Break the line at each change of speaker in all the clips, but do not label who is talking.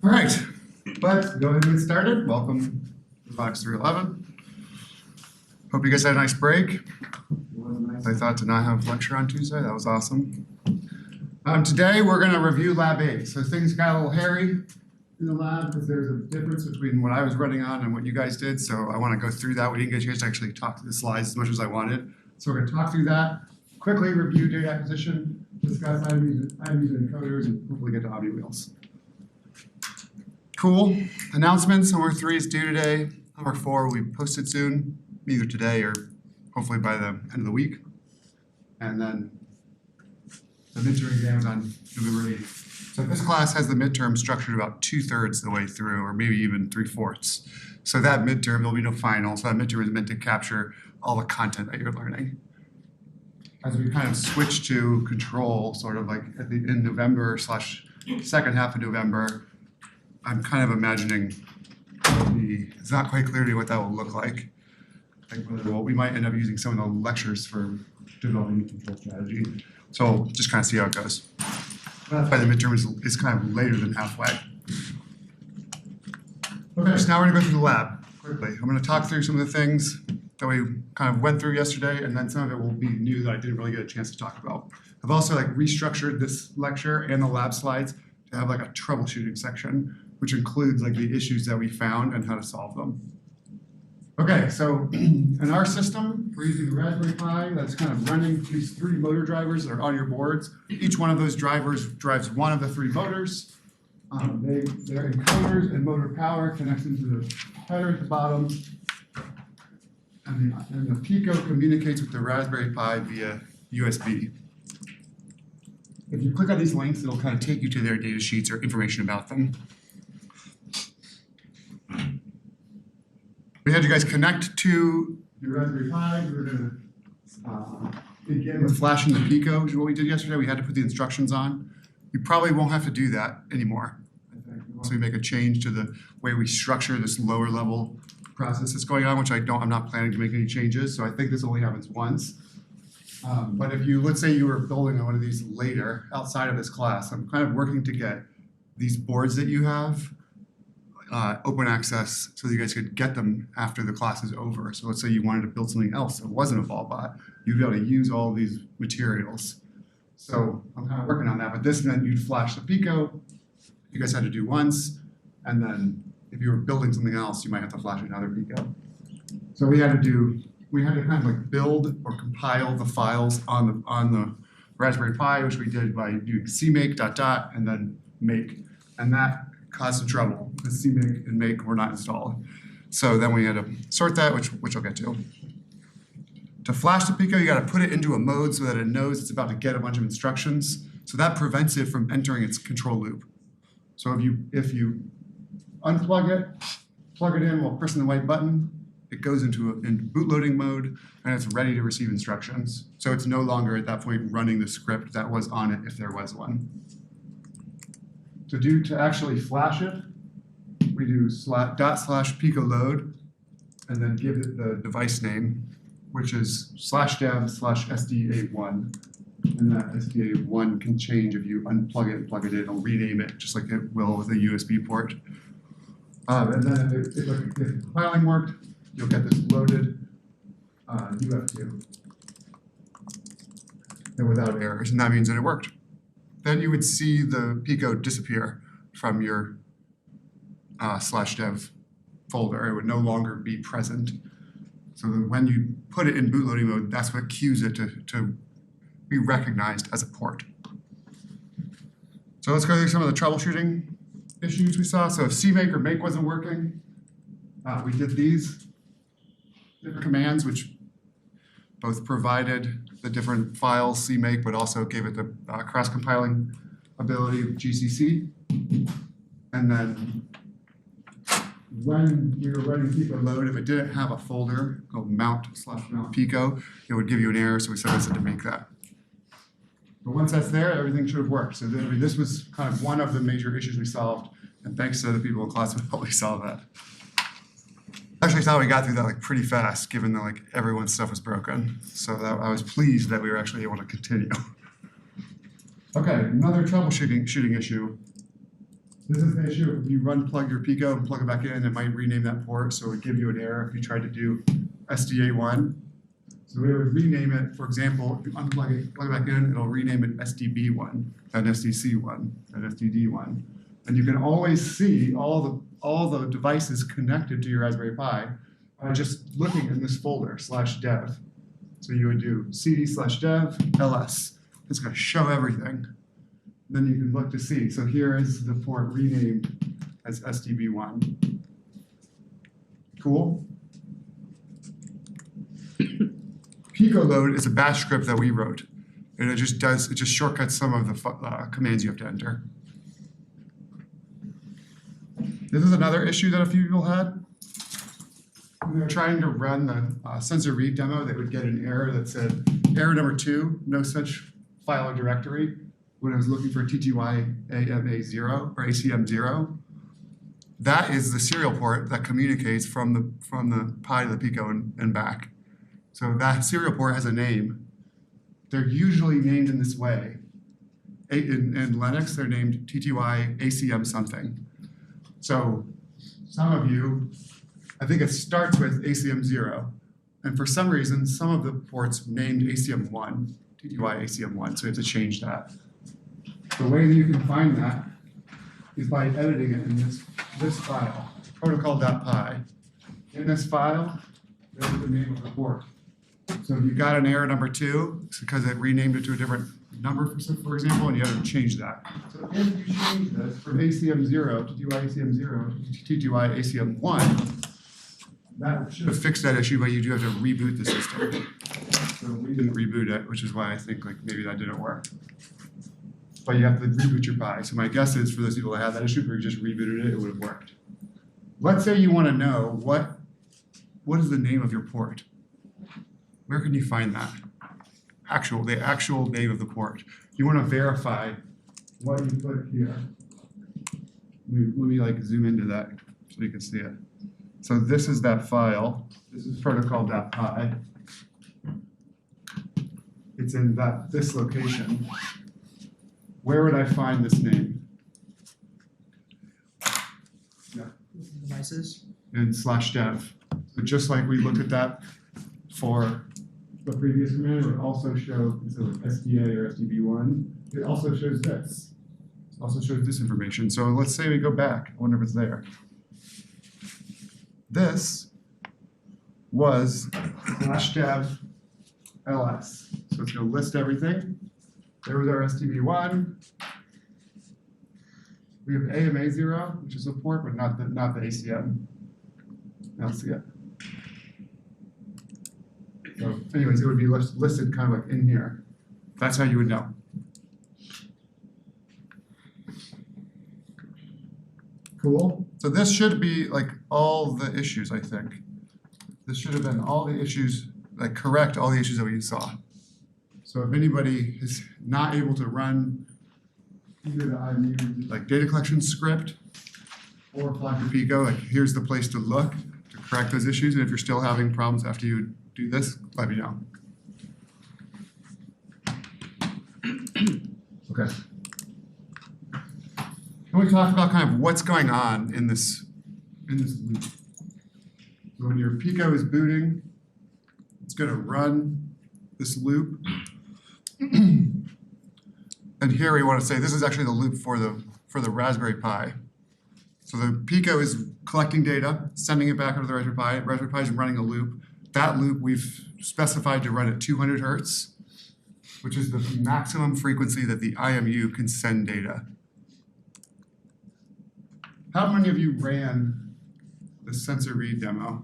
All right, let's go ahead and get started. Welcome to Robotics 311. Hope you guys had a nice break. I thought to not have a lecture on Tuesday. That was awesome. Today we're going to review Lab 8. So things got a little hairy in the lab because there's a difference between what I was running on and what you guys did. So I want to go through that. We didn't get a chance to actually talk through the slides as much as I wanted. So we're going to talk through that, quickly review data acquisition, discuss IMUs and encoders, and hopefully get to omni wheels. Cool. Announcements. Homework 3 is due today. Homework 4 will be posted soon, either today or hopefully by the end of the week. And then the midterm exam is on November 8th. So this class has the midterm structured about 2/3 of the way through, or maybe even 3/4. So that midterm, there'll be no final. So that midterm is meant to capture all the content that you're learning. As we kind of switch to control, sort of like in November / second half of November, I'm kind of imagining it's not quite clear to me what that will look like. Well, we might end up using some of the lectures for developing control strategy. So just kind of see how it goes. That's why the midterm is kind of later than halfway. Okay, so now we're gonna go through the lab quickly. I'm gonna talk through some of the things that we kind of went through yesterday, and then some of it will be new that I didn't really get a chance to talk about. I've also restructured this lecture and the lab slides to have a troubleshooting section, which includes the issues that we found and how to solve them. Okay, so in our system, we're using the Raspberry Pi that's kind of running these 3 motor drivers that are on your boards. Each one of those drivers drives one of the 3 motors. They're encoders and motor power connects into the header at the bottom. And the Pico communicates with the Raspberry Pi via USB. If you click on these links, it'll kind of take you to their data sheets or information about them. We had you guys connect to your Raspberry Pi. We're going to begin with flashing the Pico, which is what we did yesterday. We had to put the instructions on. You probably won't have to do that anymore. So we make a change to the way we structure this lower level process that's going on, which I'm not planning to make any changes. So I think this only happens once. But if let's say you were building on one of these later outside of this class, I'm kind of working to get these boards that you have open access so that you guys could get them after the class is over. So let's say you wanted to build something else that wasn't a ballbot, you'd be able to use all these materials. So I'm kind of working on that, but this meant you'd flash the Pico, you guys had to do once, and then if you were building something else, you might have to flash another Pico. So we had to kind of build or compile the files on the Raspberry Pi, which we did by doing cmake ... and then make, and that caused some trouble. The cmake and make were not installed. So then we had to sort that, which I'll get to. To flash the Pico, you got to put it into a mode so that it knows it's about to get a bunch of instructions. So that prevents it from entering its control loop. So if you unplug it, plug it in while pressing the white button, it goes into bootloading mode, and it's ready to receive instructions. So it's no longer at that point running the script that was on it if there was one. To actually flash it, we do /Pico load, and then give it the device name, which is /dev/SDA1. And that SDA1 can change if you unplug it and plug it in. It'll rename it just like it will with a USB port. And then if the compiling worked, you'll get this loaded UF2 and without errors, and that means that it worked. Then you would see the Pico disappear from your /dev folder. It would no longer be present. So when you put it in bootloading mode, that's what cues it to be recognized as a port. So let's go through some of the troubleshooting issues we saw. So if cmake or make wasn't working, we did these different commands, which both provided the different files cmake, but also gave it the cross-compiling ability of GCC. And then when we were running Pico load, if it didn't have a folder called mount/mount Pico, it would give you an error, so we said to make that. But once that's there, everything should have worked. So this was kind of one of the major issues we solved, and thanks to the people in class who helped me solve that. Actually thought we got through that pretty fast, given that everyone's stuff was broken. So I was pleased that we were actually able to continue. Okay, another troubleshooting issue This is the issue. If you plug your Pico and plug it back in, it might rename that port, so it would give you an error if you tried to do SDA1. So we would rename it, for example, if you unplug it, plug it back in, it'll rename it SDB1, then SDC1, then SDD1. And you can always see all the devices connected to your Raspberry Pi by just looking in this folder, /dev. So you would do cd/dev ls. It's going to show everything. Then you can look to see. So here is the port renamed as SDB1. Cool? Pico load is a bash script that we wrote. And it just shortcuts some of the commands you have to enter. This is another issue that a few people had. When they were trying to run the sensor read demo, they would get an error that said, error number 2, no such file or directory, when I was looking for TTY-AMA0 or ACM0. That is the serial port that communicates from the Pi to the Pico and back. So that serial port has a name. They're usually named in this way. In Linux, they're named TTY-ACM something. So some of you, I think it starts with ACM0. And for some reason, some of the ports named ACM1, TTY-ACM1, so you have to change that. The way that you can find that is by editing it in this file, protocol.py. In this file, there's the name of the port. So if you got an error number 2, it's because it renamed it to a different number, for example, and you have to change that. So if you change this from ACM0 to TTY-ACM0 to TTY-ACM1, that should have fixed that issue, but you do have to reboot the system. So we didn't reboot it, which is why I think maybe that didn't work. But you have to reboot your Pi. So my guess is for those people that have that issue, if you just rebooted it, it would have worked. Let's say you want to know what is the name of your port. Where can you find that? The actual name of the port. You want to verify what you put here. Let me zoom into that so you can see it. So this is that file. This is protocol.py. It's in this location. Where would I find this name? Yeah.
Devices.
In /dev. So just like we looked at that for the previous command, it would also show, instead of SDA or SDB1, it also shows this. It also shows this information. So let's say we go back. I wonder if it's there. This was /dev ls. So it's going to list everything. There was our SDB1. We have AMA0, which is a port, but not the ACM. That's it. So anyways, it would be listed kind of like in here. That's how you would know. Cool. So this should be like all the issues, I think. This should have been all the issues, correct all the issues that we saw. So if anybody is not able to run either the IMU data collection script or Floppy Pico, here's the place to look to correct those issues. And if you're still having problems after you do this, let me know. Okay. And we talked about kind of what's going on in this loop. So when your Pico is booting, it's going to run this loop. And here we want to say this is actually the loop for the Raspberry Pi. So the Pico is collecting data, sending it back over the Raspberry Pi. Raspberry Pi is running a loop. That loop we've specified to run at 200 hertz, which is the maximum frequency that the IMU can send data. How many of you ran the sensor read demo?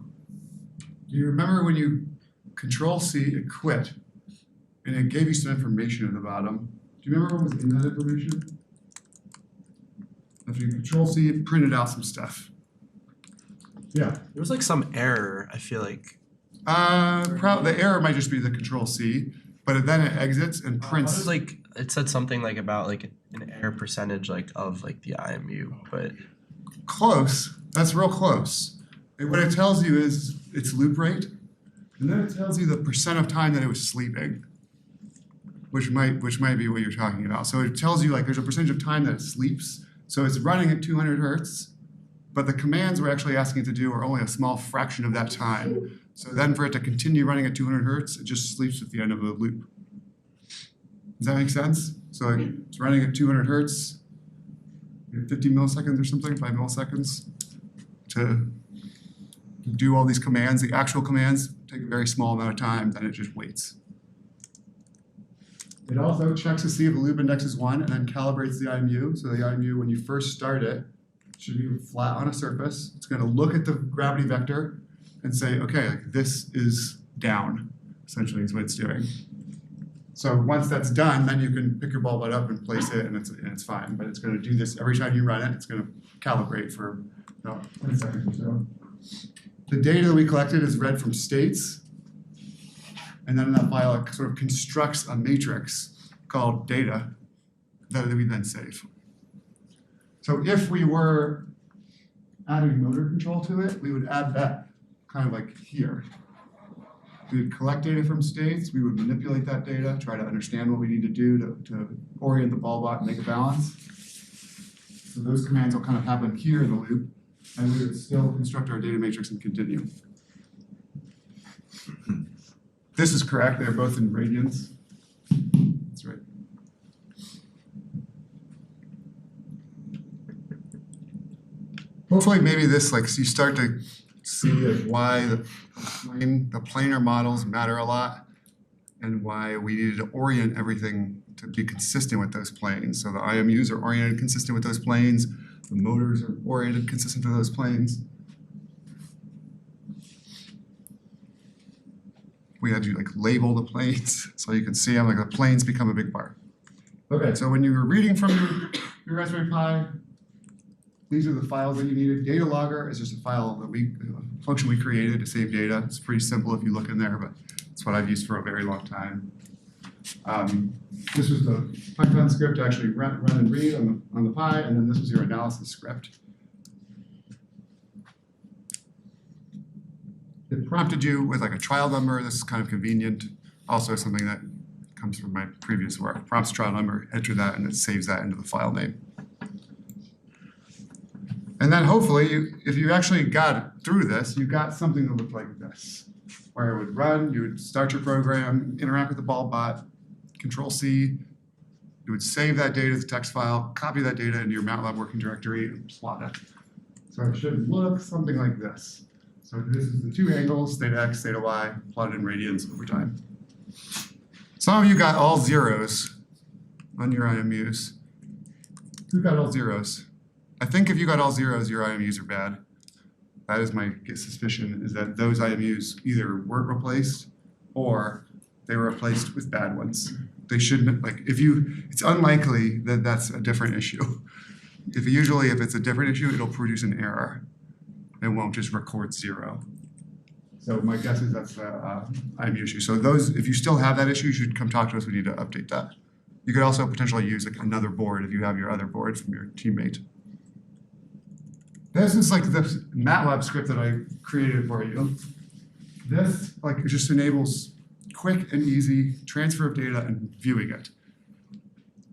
Do you remember when you Control-C, it quit, and it gave you some information at the bottom? Do you remember what was in that information? If you Control-C, it printed out some stuff. Yeah.
There was some error, I feel like.
The error might just be the Control-C, but then it exits and prints.
It was it said something about an error percentage of the IMU, but
close. That's real close. What it tells you is its loop rate, and then it tells you the percent of time that it was sleeping, which might be what you're talking about. So it tells you there's a percentage of time that it sleeps, So it's running at 200 hertz, but the commands we're actually asking it to do are only a small fraction of that time. So then for it to continue running at 200 hertz, it just sleeps at the end of the loop. Does that make sense? So it's running at 200 hertz, 50 milliseconds or something, 5 milliseconds to do all these commands. The actual commands take a very small amount of time, then it just waits. It also checks to see if the loop index is 1 and then calibrates the IMU. So the IMU, when you first start it, should be flat on a surface. It's going to look at the gravity vector and say, okay, like this is down, essentially is what it's doing. So once that's done, then you can pick your ballbot up and place it, and it's fine. But it's going to do this every time you run it. It's going to calibrate for about 10 seconds or so. The data that we collected is read from states, and then in that file it sort of constructs a matrix called data that we then save. So if we were adding motor control to it, we would add that kind of like here. We would collect data from states, we would manipulate that data, try to understand what we need to do to orient the ballbot and make a balance. So those commands will kind of happen here in the loop, and we would still construct our data matrix and continue. This is correct, they're both in radians. That's right. Hopefully maybe this, like, so you start to see like why the planar models matter a lot and why we needed to orient everything to be consistent with those planes. So the IMUs are oriented consistent with those planes, the motors are oriented consistent to those planes. We had to like label the planes so you can see them, like the planes become a big part. Okay, so when you were reading from your Raspberry Pi, these are the files that you needed. Data logger is just a file that function we created to save data. It's pretty simple if you look in there, but it's what I've used for a very long time. This was the Python script to actually run and read on the Pi, and then this was your analysis script. It prompted you with like a trial number. This is kind of convenient. Also something that comes from my previous work. Prompts trial number, enter that, and it saves that into the file name. And then hopefully, if you actually got through this, you got something that looked like this, where it would run, you would start your program, interact with the ballbot, Control-C, you would save that data as a text file, copy that data into your MATLAB working directory, and plot it. So it should look something like this. So this is the two angles, theta x, theta y, plotted in radians over time. Some of you got all zeros on your IMUs. Who got all zeros? I think if you got all zeros, your IMUs are bad. That is my suspicion, is that those IMUs either weren't replaced or they were replaced with bad ones. They shouldn't, like, it's unlikely that that's a different issue. Usually if it's a different issue, it'll produce an error. It won't just record 0. So my guess is that's the IMU issue. So those, if you still have that issue, you should come talk to us. We need to update that. You could also potentially use like another board if you have your other board from your teammate. This is like the MATLAB script that I created for you. This like it just enables quick and easy transfer of data and viewing it.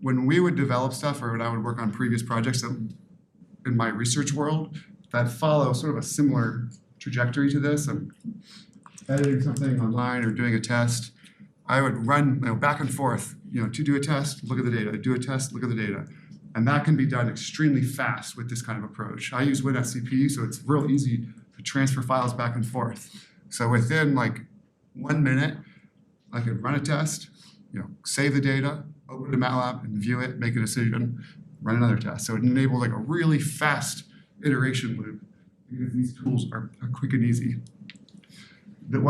When we would develop stuff or when I would work on previous projects in my research world that follow sort of a similar trajectory to this, I'm editing something online or doing a test, I would run back and forth, to do a test, look at the data, do a test, look at the data. And that can be done extremely fast with this kind of approach. I use WinSCP, so it's real easy to transfer files back and forth. So within like 1 minute, I could run a test, save the data, open it to MATLAB and view it, make a decision, run another test. So it enabled like a really fast iteration loop because these tools are quick and easy.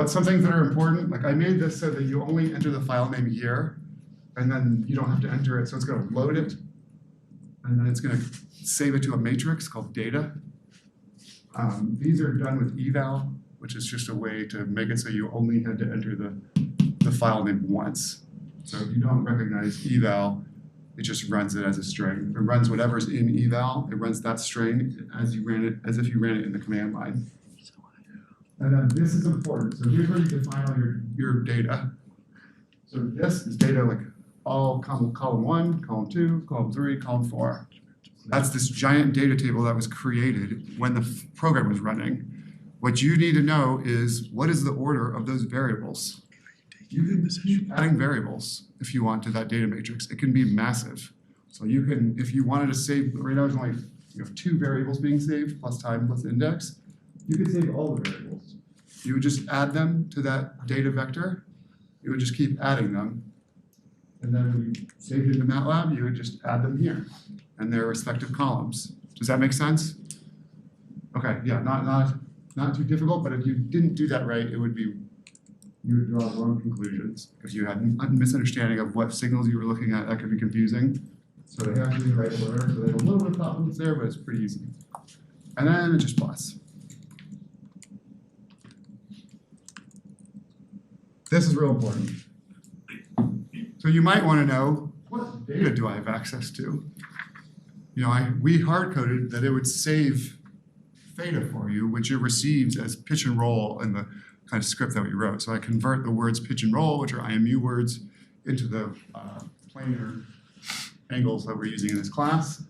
Some things that are important, like I made this so that you only enter the file name year, and then you don't have to enter it. So it's going to load it, and then it's going to save it to a matrix called data. These are done with eval, which is just a way to make it so you only had to enter the file name once. So if you don't recognize eval, it just runs it as a string. It runs whatever's in eval. It runs that string as if you ran it in the command line. And then this is important. So here's where you can find all your data. So this is data like all column 1, column 2, column 3, column 4. That's this giant data table that was created when the program was running. What you need to know is what is the order of those variables. You can keep adding variables if you want to that data matrix. It can be massive. So you can, if you wanted to save, right now there's only, you have 2 variables being saved, plus time, plus index. You could save all the variables. You would just add them to that data vector. You would just keep adding them. And then when you saved it in MATLAB, you would just add them here and their respective columns. Does that make sense? Okay, yeah, not too difficult, but if you didn't do that right, it would be, you would draw wrong conclusions because you had a misunderstanding of what signals you were looking at. That could be confusing. So they have to be the right order. So they have a little bit of problems there, but it's pretty easy. And then it just plots. This is real important. So you might want to know, what data do I have access to? You know, we hard-coded that it would save theta for you, which it receives as pitch and roll in the kind of script that we wrote. So I convert the words pitch and roll, which are IMU words, into the planar angles that we're using in this class.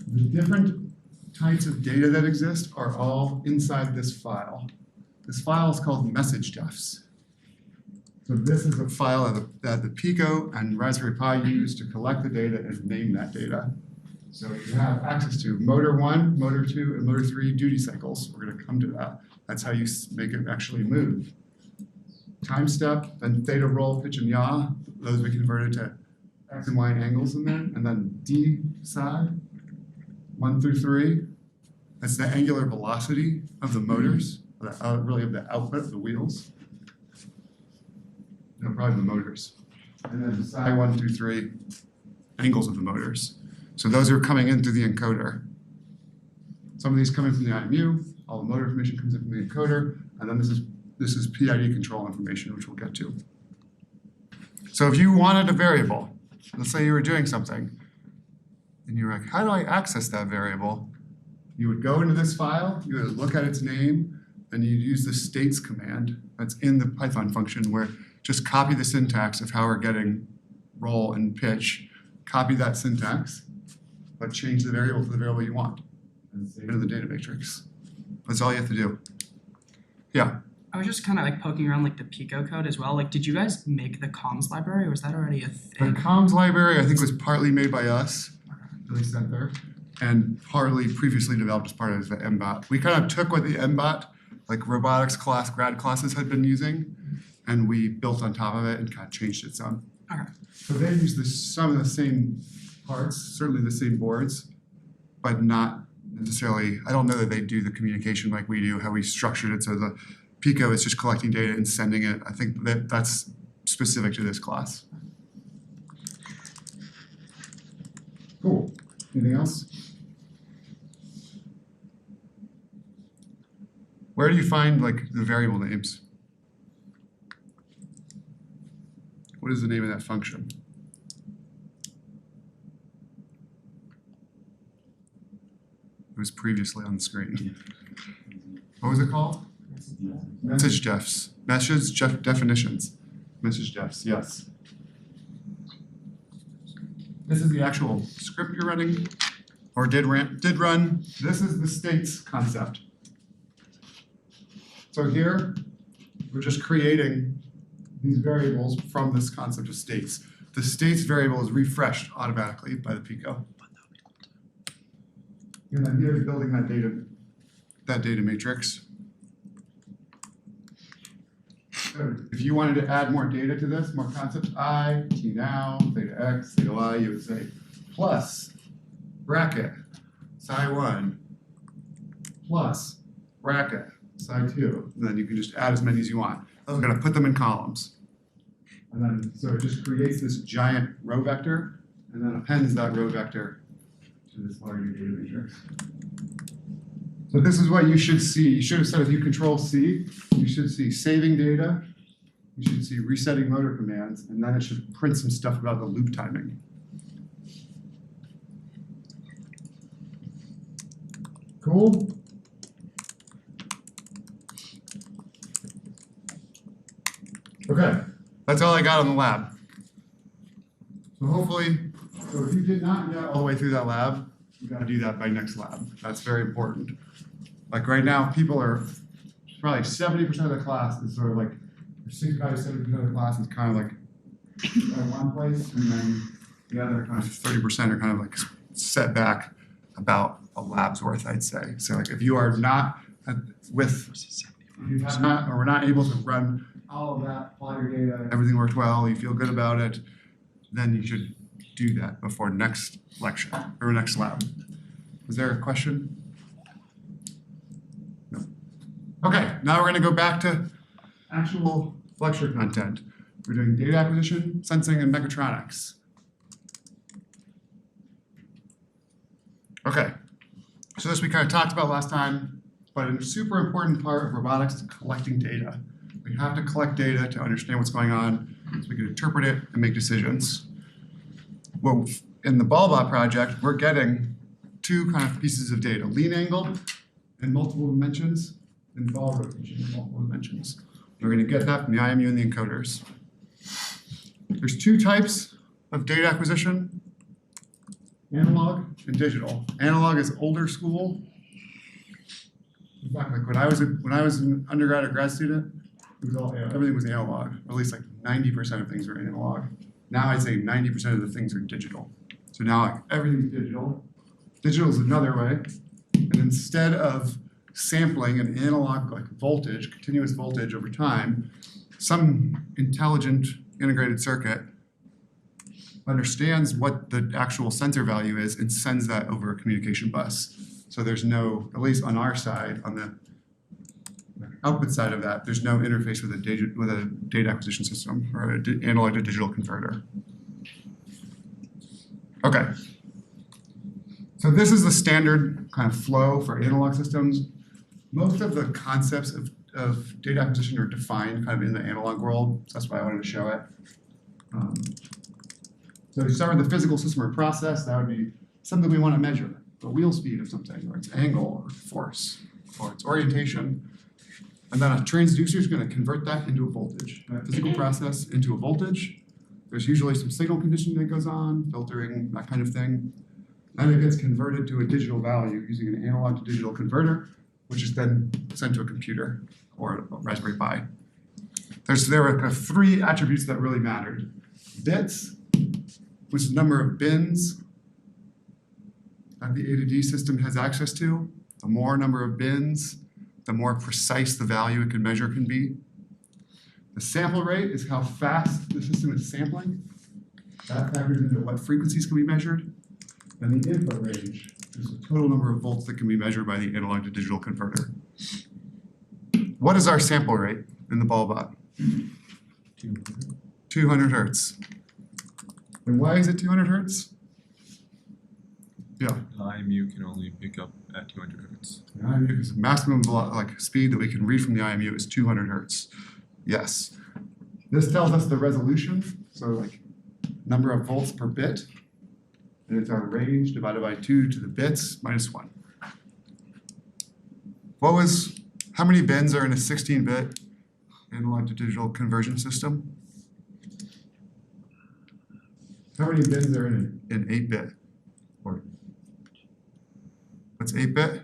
The different types of data that exist are all inside this file. This file is called message defs. So this is a file that the Pico and Raspberry Pi use to collect the data and name that data. So you have access to motor 1, motor 2, and motor 3 duty cycles. We're going to come to that. That's how you make it actually move. Time step, then theta roll, pitch, and yaw. Those we converted to x and y angles in there. And then d psi, 1 through 3. That's the angular velocity of the motors, really of the output of the wheels. No, probably the motors. And then psi 1 through 3, angles of the motors. So those are coming in through the encoder. Some of these coming from the IMU, all the motor information comes in from the encoder, and then this is PID control information, which we'll get to. So if you wanted a variable, let's say you were doing something, and you were like, how do I access that variable? You would go into this file, you would look at its name, and you'd use the states command that's in the Python function where just copy the syntax of how we're getting roll and pitch, copy that syntax, but change the variable to the variable you want and save it in the data matrix. That's all you have to do. Yeah.
I was just kind of like poking around like the Pico code as well. Like, did you guys make the comms library or was that already a thing?
The comms library, I think, was partly made by us, Billy Center, and partly previously developed as part of the MBOT. We kind of took what the MBOT, like robotics class, grad classes had been using, and we built on top of it and kind of changed it some.
Okay.
So they use some of the same parts, certainly the same boards, but not necessarily, I don't know that they do the communication like we do, how we structured it. So the Pico is just collecting data and sending it. I think that that's specific to this class. Cool. Anything else? Where do you find like the variable names? What is the name of that function? It was previously on the screen. What was it called? Message defs. Message definitions. Message defs, yes. This is the actual script you're running, or did run. This is the states concept. So here, we're just creating these variables from this concept of states. The states variable is refreshed automatically by the Pico. And then here's building that data matrix. So if you wanted to add more data to this, more concepts, I, T now, theta x, theta y, you would say plus bracket psi 1 plus bracket psi 2. And then you can just add as many as you want. I'm going to put them in columns. And then so it just creates this giant row vector and then appends that row vector to this larger data matrix. So this is what you should see. You should have said if you control C, you should see saving data, you should see resetting motor commands, and then it should print some stuff about the loop timing. Cool? Okay, that's all I got on the lab. So hopefully, so if you you did not get all the way through that lab, you gotta do that by next lab. That's very important. Like right now, people are, probably 70% of the class is sort of like, 65 to 70% of the class is kind of like at one place, and then the other kind of 30% are kind of like set back about a lab's worth, I'd say. So like if you are not if you have not, or we're not able to run all of that, plot your data, everything worked well, you feel good about it, then you should do that before next lecture or next lab. Was there a question? No. Okay, now we're going to go back to actual lecture content. We're doing data acquisition, sensing, and mechatronics. Okay, so this we kind of talked about last time, but a super important part of robotics is collecting data. We have to collect data to understand what's going on so we can interpret it and make decisions. Well, in the ballbot project, we're getting two kind of pieces of data, lean angle in multiple dimensions and ball rotation in multiple dimensions. We're going to get that from the IMU and the encoders. There's two types of data acquisition, analog and digital. Analog is older school. In fact, like when I was an undergrad or grad student, it was all everything was analog. Or at least like 90% of things were analog. Now I'd say 90% of the things are digital. So now like everything's digital. Digital is another way. And instead of sampling an analog like voltage, continuous voltage over time, some intelligent integrated circuit understands what the actual sensor value is and sends that over a communication bus. So there's no, at least on our side, on the output side of that, there's no interface with a data acquisition system or an analog to digital converter. Okay. So this is the standard kind of flow for analog systems. Most of the concepts of data acquisition are defined kind of in the analog world, so that's why I wanted to show it. So you start with the physical system or process. That would be something we want to measure, the wheel speed of something, or its angle, or force, or its orientation. And then a transducer is going to convert that into a voltage, a physical process into a voltage. There's usually some signal conditioning that goes on, filtering, that kind of thing. Then it gets converted to a digital value using an analog to digital converter, which is then sent to a computer or a Raspberry Pi. There are kind of three attributes that really mattered. Bits, which is the number of bins that the A to D system has access to. The more number of bins, the more precise the value it can measure can be. The sample rate is how fast the system is sampling. That factors into what frequencies can be measured. And the input range is the total number of volts that can be measured by the analog to digital converter. What is our sample rate in the ballbot? 200 hertz. And why is it 200 hertz? Yeah.
The IMU can only pick up at 200 hertz.
The IMU is maximum speed that we can read from the IMU is 200 hertz. Yes. This tells us the resolution, so like number of volts per bit, and it's our range divided by 2 to the bits minus 1. How many bins are in a 16-bit analog to digital conversion system? How many bins are in an 8-bit? Or what's 8-bit?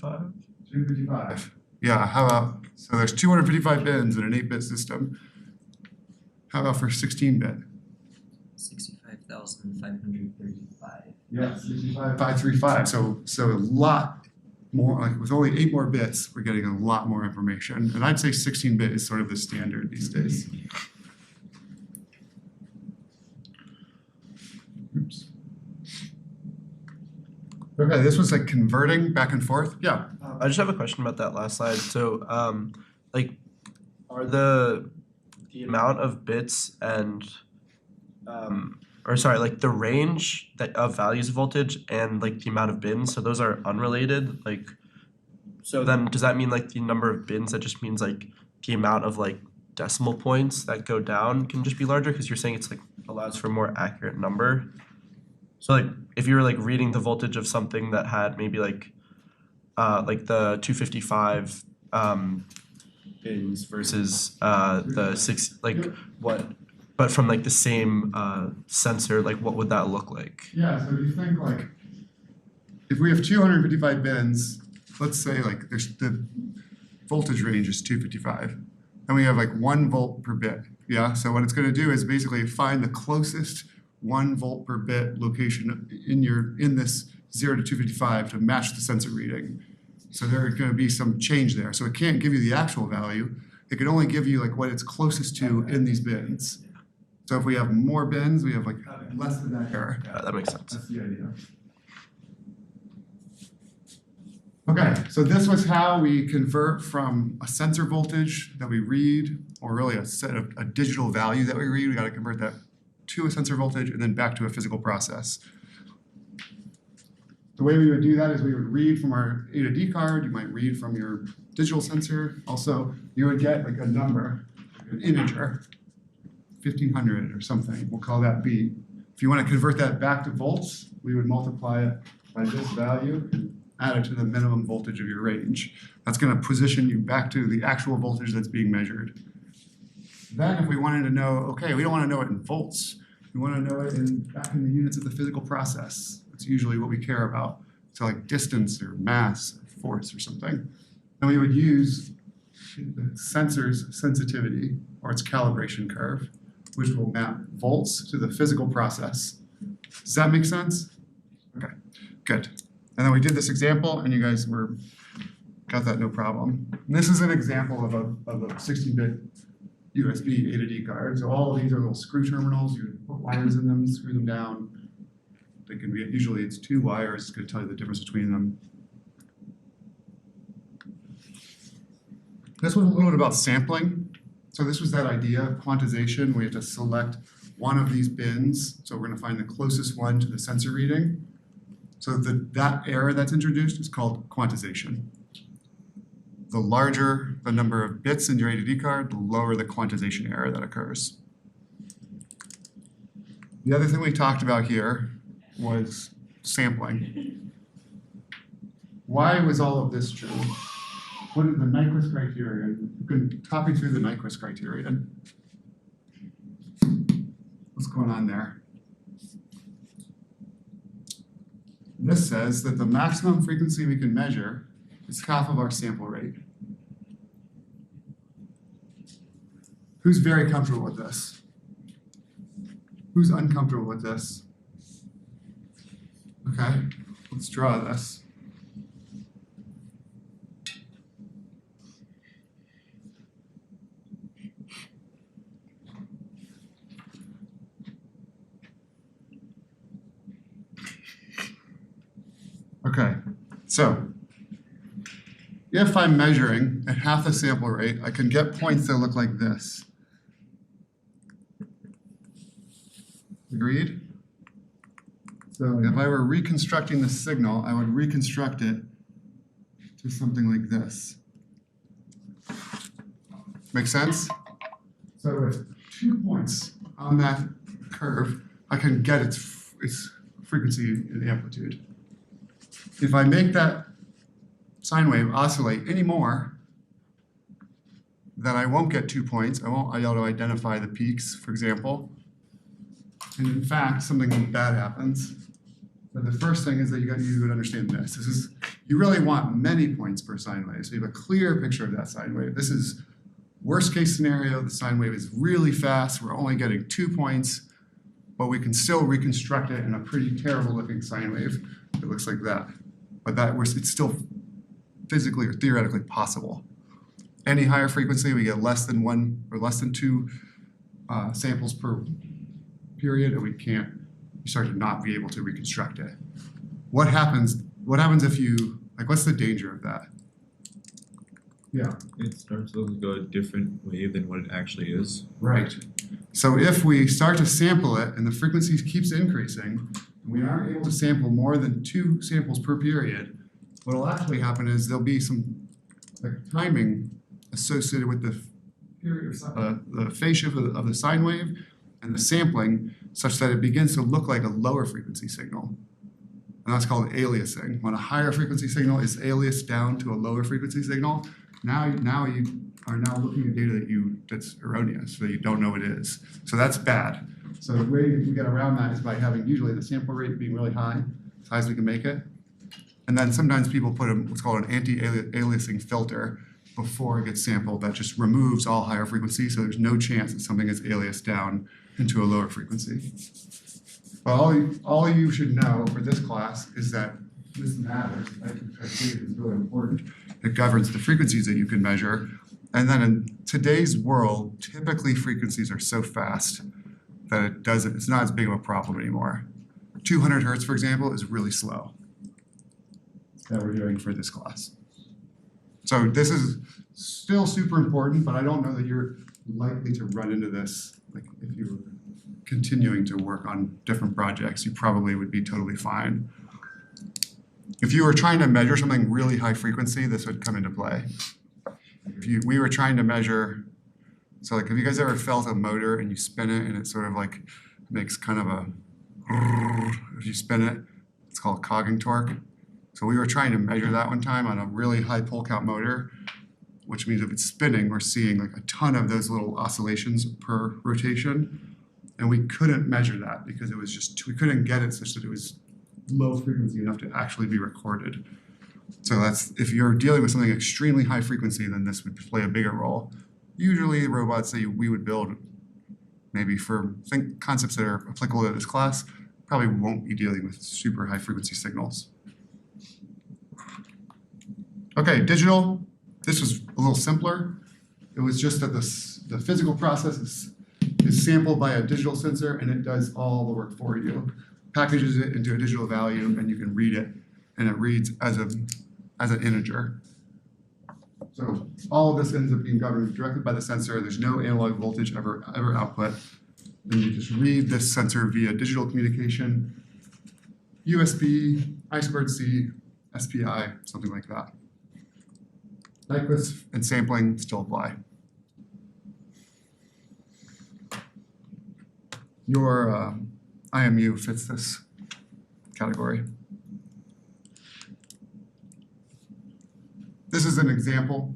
255. Yeah, how about, so there's 255 bins in an 8-bit system. How about for 16-bit?
65,535.
Yeah, 65,535. So a lot more, like with only 8 more bits, we're getting a lot more information. And I'd say 16-bit is sort of the standard these days. Oops. Okay, this was like converting back and forth. Yeah.
I just have a question about that last slide. So, like, are the amount of bits and, like the range of values of voltage and like the amount of bins, so those are unrelated? Like, so then does that mean like the number of bins, that just means like the amount of like decimal points that go down can just be larger? Because you're saying it's like allows for a more accurate number. So like if you were like reading the voltage of something that had maybe like the 255 bins versus the 6, like what But from like the same sensor, like what would that look like?
Yeah, so if you think like, if we have 255 bins, let's say like there's the voltage range is 255, and we have like 1 volt per bit, yeah? So what it's gonna do is basically find the closest 1 volt per bit location in this 0 to 255 to match the sensor reading. So there's gonna be some change there. So it can't give you the actual value, it can only give you like what it's closest to in these bins. So if we have more bins, we have like less than that error.
Yeah, that makes sense.
That's the idea. Okay, so this was how we convert from a sensor voltage that we read, or really a digital value that we read. We gotta convert that to a sensor voltage and then back to a physical process. The way we would do that is we would read from our A to D card, you might read from your digital sensor. Also, you would get like a number, an integer, 1500 or something, we'll call that B. If you want to convert that back to volts, we would multiply it by this value and add it to the minimum voltage of your range. That's going to position you back to the actual voltage that's being measured. Then if we wanted to know, okay, we don't want to know it in volts, we want to know it back in the units of the physical process. That's usually what we care about. So like distance or mass, or force or something. And we would use the sensor's sensitivity or its calibration curve, which will map volts to the physical process. Does that make sense? Okay, good. And then we did this example and you guys got that no problem. And this is an example of a 16-bit USB A to D card. So all of these are little screw terminals. You put wires in them, screw them down. They can be, usually it's 2 wires. It's going to tell you the difference between them. This was a little bit about sampling. So this was that idea of quantization. We have to select one of these bins. So we're going to find the closest one to the sensor reading. So that error that's introduced is called quantization. The larger the number of bits in your A to D card, the lower the quantization error that occurs. The other thing we talked about here was sampling. Why was all of this true? What is the Nyquist criterion? You can copy through the Nyquist criterion. What's going on there? This says that the maximum frequency we can measure is half of our sample rate. Who's very comfortable with this? Who's uncomfortable with this? Okay, let's draw this. Okay, so if I'm measuring at half the sample rate, I can get points that look like this. Agreed? So if I were reconstructing the signal, I would reconstruct it to something like this. Make sense? So with 2 points on that curve, I can get its frequency and amplitude. If I make that sine wave oscillate any more, then I won't get 2 points. I won't be able to identify the peaks, for example. And in fact, something bad happens. But the first thing is that you would understand this. You really want many points per sine wave. So you have a clear picture of that sine wave. This is worst case scenario. The sine wave is really fast. We're only getting 2 points, but we can still reconstruct it in a pretty terrible looking sine wave. It looks like that. But it's still physically or theoretically possible. Any higher frequency, we get less than 1 or less than 2 samples per period, and you start to not be able to reconstruct it. What happens if you, what's the danger of that? Yeah.
It starts to look a different wave than what it actually is.
Right. So if we start to sample it and the frequency keeps increasing, and we aren't able to sample more than 2 samples per period, what will actually happen is there'll be some timing associated with the period, the phase shift of the sine wave and the sampling, such that it begins to look like a lower frequency signal. And that's called aliasing. When a higher frequency signal is aliased down to a lower frequency signal, Now you are now looking at data that's erroneous, so you don't know what it is. So that's bad. So the way we get around that is by having usually the sample rate being really high, as high as we can make it. And then sometimes people put what's called an anti-aliasing filter before it gets sampled that just removes all higher frequency, so there's no chance that something is aliased down into a lower frequency. But all you should know for this class is that this matters. I think it is really important. It governs the frequencies that you can measure. And then in today's world, typically frequencies are so fast that it's not as big of a problem anymore. 200 hertz, for example, is really slow that we're doing for this class. So this is still super important, but I don't know that you're likely to run into this. Like if you were continuing to work on different projects, you probably would be totally fine. If you were trying to measure something really high frequency, this would come into play. We were trying to measure, so like have you guys ever felt a motor and you spin it and it sort of like makes kind of a, if you spin it, it's called cogging torque. So we were trying to measure that one time on a really high pole count motor, which means if it's spinning, we're seeing like a ton of those little oscillations per rotation. And we couldn't measure that because it was just, we couldn't get it such that it was low frequency enough to actually be recorded. So that's, if you're dealing with something extremely high frequency, then this would play a bigger role. Usually the robots that we would build, maybe for concepts that are applicable to this class, probably won't be dealing with super high frequency signals. Okay, digital, this was a little simpler. It was just that the physical process is sampled by a digital sensor and it does all the work for you. Packages it into a digital value and you can read it, and it reads as an integer. So all of this ends up being governed directly by the sensor. There's no analog voltage ever output. Then you just read this sensor via digital communication, USB, I2C, SPI, something like that. Nyquist and sampling still apply. Your IMU fits this category. This is an example.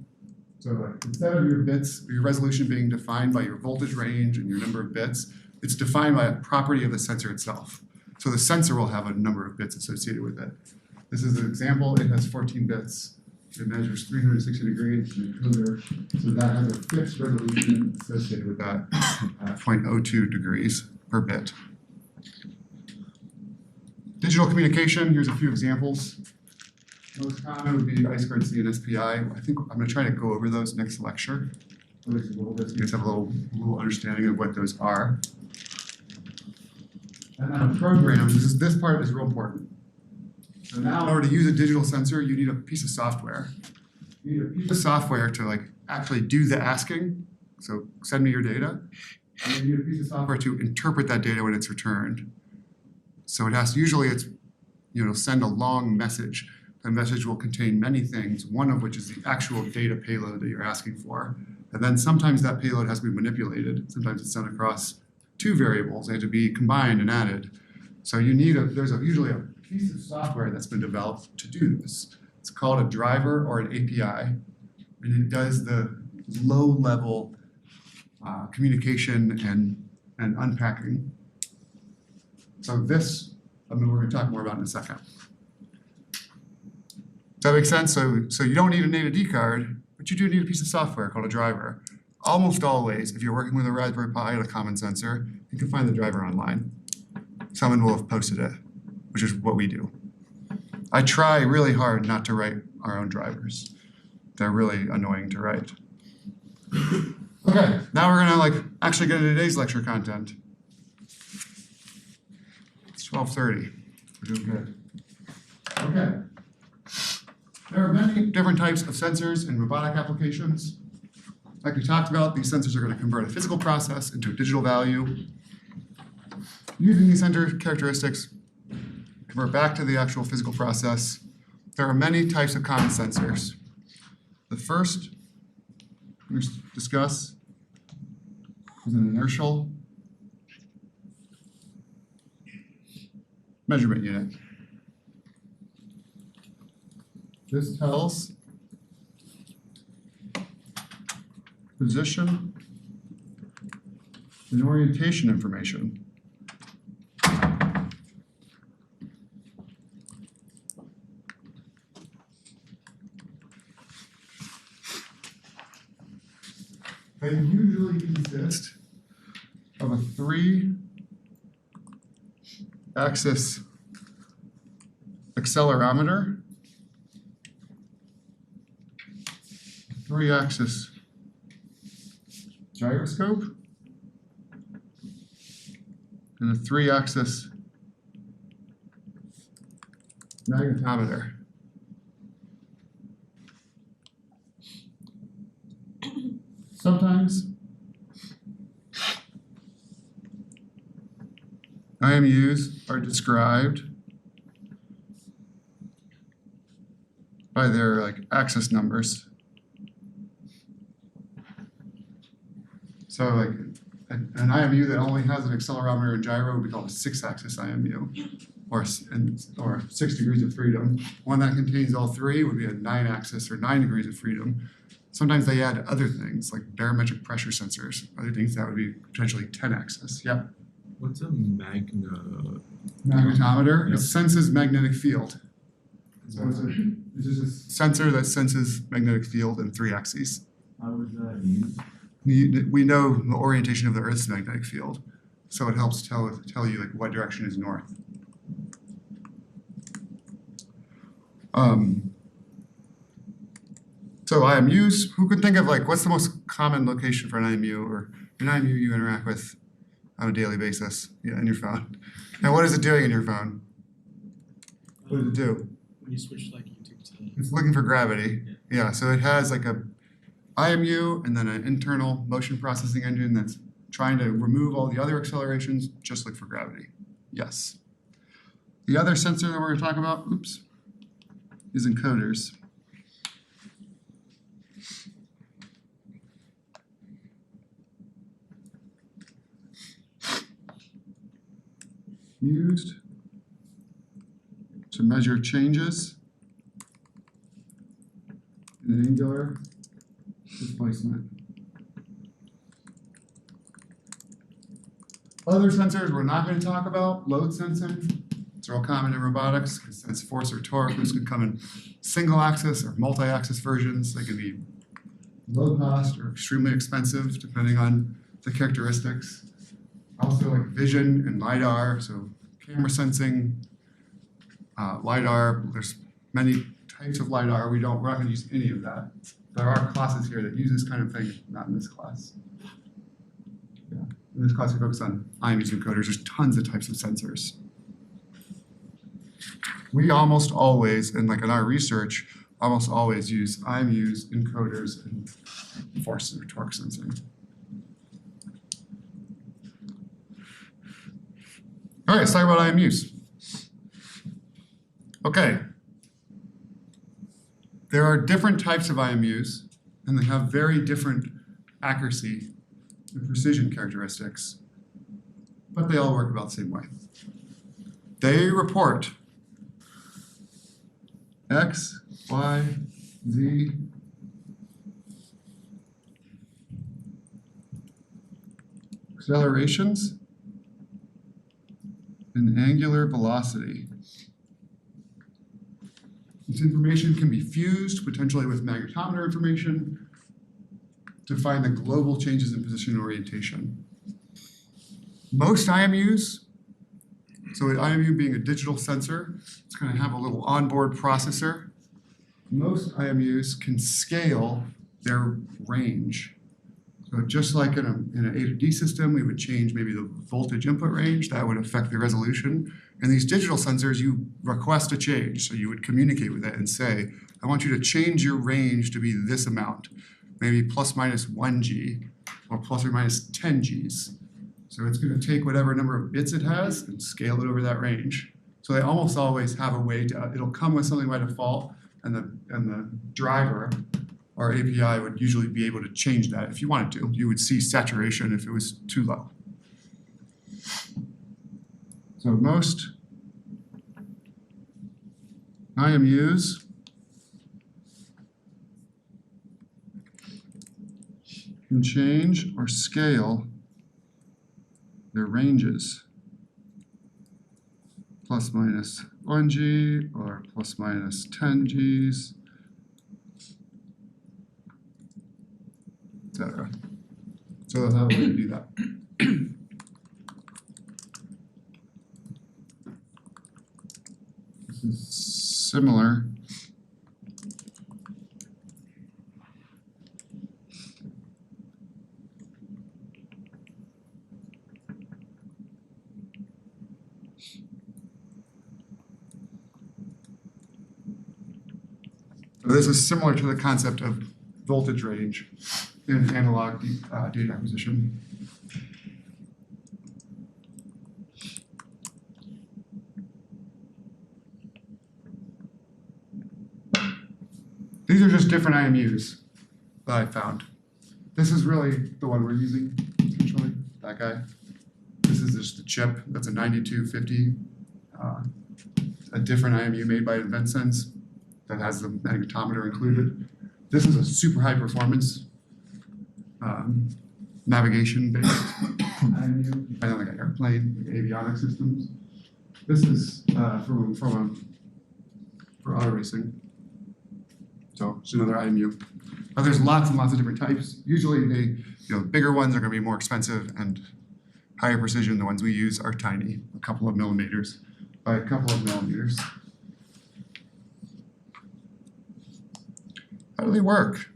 So instead of your bits, your resolution being defined by your voltage range and your number of bits, it's defined by a property of the sensor itself. So the sensor will have a number of bits associated with it. This is an example. It has 14 bits. It measures 360 degrees in encoder. So that has a fixed resolution associated with that at 0.02 degrees per bit. Digital communication, here's a few examples. Most common would be I2C and SPI. I think I'm going to try to go over those next lecture. At least a little bit, so you guys have a little understanding of what those are. And then programs, this part is real important. So now in order to use a digital sensor, you need a piece of software. You need a piece of software to like actually do the asking. So send me your data. And then you need a piece of software to interpret that data when it's returned. So it has to, usually it's, send a long message. The message will contain many things, one of which is the actual data payload that you're asking for. And then sometimes that payload has to be manipulated. Sometimes it's sent across two variables. They have to be combined and added. So you need there's usually a piece of software that's been developed to do this. It's called a driver or an API, and it does the low-level communication and unpacking. So this, we're going to talk more about in a second. Does that make sense? So you don't need an A to D card, but you do need a piece of software called a driver. Almost always, if you're working with a Raspberry Pi and a common sensor, you can find the driver online. Someone will have posted it, which is what we do. I try really hard not to write our own drivers. They're really annoying to write. Okay, now we're gonna actually get into today's lecture content. It's 12:30. We're doing good. Okay. There are many different types of sensors in robotic applications. Like we talked about, these sensors are going to convert a physical process into a digital value. Using these sensor characteristics, convert back to the actual physical process. There are many types of common sensors. The first we discuss is an inertial measurement unit. This tells position, and orientation information. They usually consist of a 3-axis accelerometer, 3-axis gyroscope, and a 3-axis magnetometer. Sometimes IMUs are described by their axis numbers. So an IMU that only has an accelerometer and gyro would be called a 6-axis IMU, or 6 degrees of freedom. One that contains all three would be a 9-axis or 9 degrees of freedom. Sometimes they add other things like barometric pressure sensors, other things that would be potentially 10-axis. Yeah.
What's a magnetometer?
Magnetometer,
Yeah.
it senses magnetic field. So it's just a sensor that senses magnetic field in 3 axes.
How was that used?
We know the orientation of the Earth's magnetic field, so it helps tell you what direction is north. So IMUs, who could think of what's the most common location for an IMU or an IMU you interact with on a daily basis? Yeah, in your phone. Now, what is it doing in your phone? What does it do?
When you switch YouTube to
It's looking for gravity. Yeah, so it has a IMU and then an internal motion processing engine that's trying to remove all the other accelerations, just look for gravity. Yes. The other sensor that we're going to talk about, is encoders. Used to measure changes in angular displacement. Other sensors we're not going to talk about, load sensing. It's real common in robotics. It can sense force or torque. This could come in single axis or multi-axis versions. They can be low cost or extremely expensive depending on the characteristics. Also vision and LiDAR, so camera sensing, LiDAR, there's many types of LiDAR. We're not going to use any of that. There are classes here that use this kind of thing, not in this class. Yeah. In this class we focus on IMUs and encoders. There's tons of types of sensors. We almost always, in our research, almost always use IMUs, encoders, and force or torque sensing. All right, let's talk about IMUs. Okay. There are different types of IMUs, and they have very different accuracy and precision characteristics, but they all work about the same way. They report X, Y, Z, accelerations, and angular velocity. This information can be fused potentially with magnetometer information to find the global changes in position and orientation. Most IMUs, so an IMU being a digital sensor, it's going to have a little onboard processor. Most IMUs can scale their range. So just like in an A to D system, we would change maybe the voltage input range, that would affect the resolution. In these digital sensors, you request a change. So you would communicate with it and say, I want you to change your range to be this amount, maybe plus minus 1 G or plus or minus 10 Gs. So it's going to take whatever number of bits it has and scale it over that range. So they almost always have a way to, it'll come with something by default, and the driver or API would usually be able to change that if you wanted to. You would see saturation if it was too low. So most IMUs can change or scale their ranges. Plus minus 1G or plus minus 10 Gs, etc. So that's how we do that. This is similar. So this is similar to the concept of voltage range in analog data acquisition. These are just different IMUs that I found. This is really the one we're using, essentially, that guy. This is just the chip, that's a 9250, a different IMU made by InventSense that has the magnetometer included. This is a super high performance navigation-based IMU, depending on like an airplane, like avionics systems. This is for auto racing. So it's another IMU. But there's lots and lots of different types. Usually bigger ones are gonna be more expensive and higher precision. The ones we use are tiny, a couple of millimeters by a couple of millimeters. How do they work?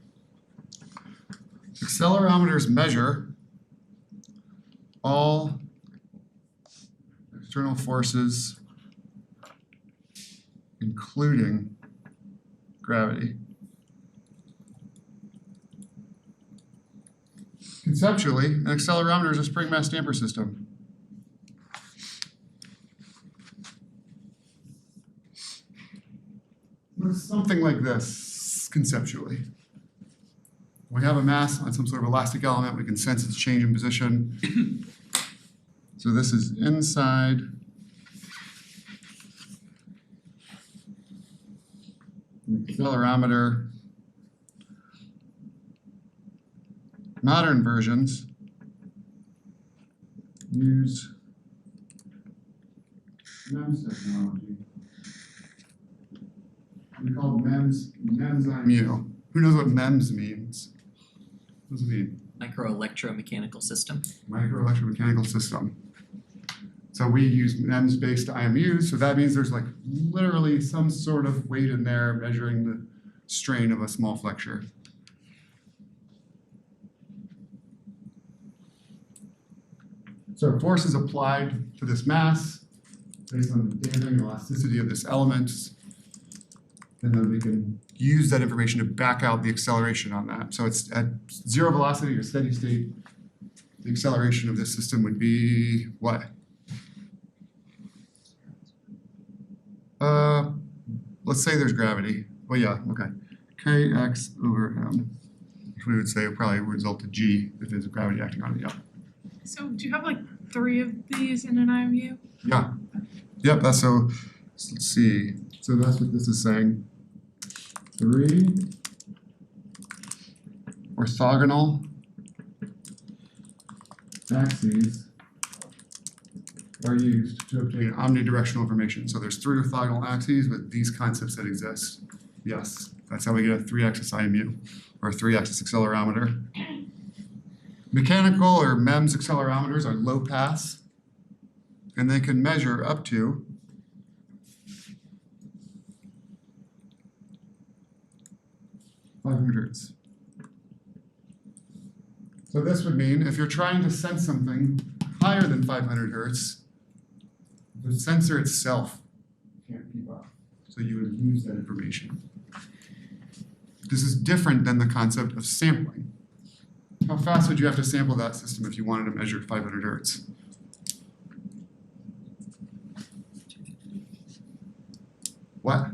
Accelerometers measure all external forces, including gravity. Conceptually, an accelerometer is a spring mass damper system. Looks something like this, conceptually. We have a mass on some sort of elastic element, we can sense its change in position. So this is inside an accelerometer. Modern versions use MEMS technology. We call MEMS IMU. Who knows what MEMS means? What does it mean?
Microelectromechanical system.
Microelectromechanical system. So we use MEMS-based IMUs, so that means there's like literally some sort of weight in there measuring the strain of a small flexure. So force is applied to this mass based on the damping elasticity of this element, and then we can use that information to back out the acceleration on that. So it's at zero velocity or steady state, the acceleration of this system would be what? Let's say there's gravity. Well, yeah, okay. Kx over m, which we would say would probably result to g if there's gravity acting on it, yeah.
So do you have like 3 of these in an IMU?
Yeah. Yep, that's so let's see. So that's what this is saying. 3 orthogonal axes are used to obtain omnidirectional information. So there's 3 orthogonal axes with these concepts that exist. Yes, that's how we get a 3-axis IMU or a 3-axis accelerometer. Mechanical or MEMS accelerometers are low pass, and they can measure up to 500 hertz. So this would mean if you're trying to sense something higher than 500 hertz, the sensor itself can't keep up. So you would lose that information. This is different than the concept of sampling. How fast would you have to sample that system if you wanted to measure 500 hertz? What?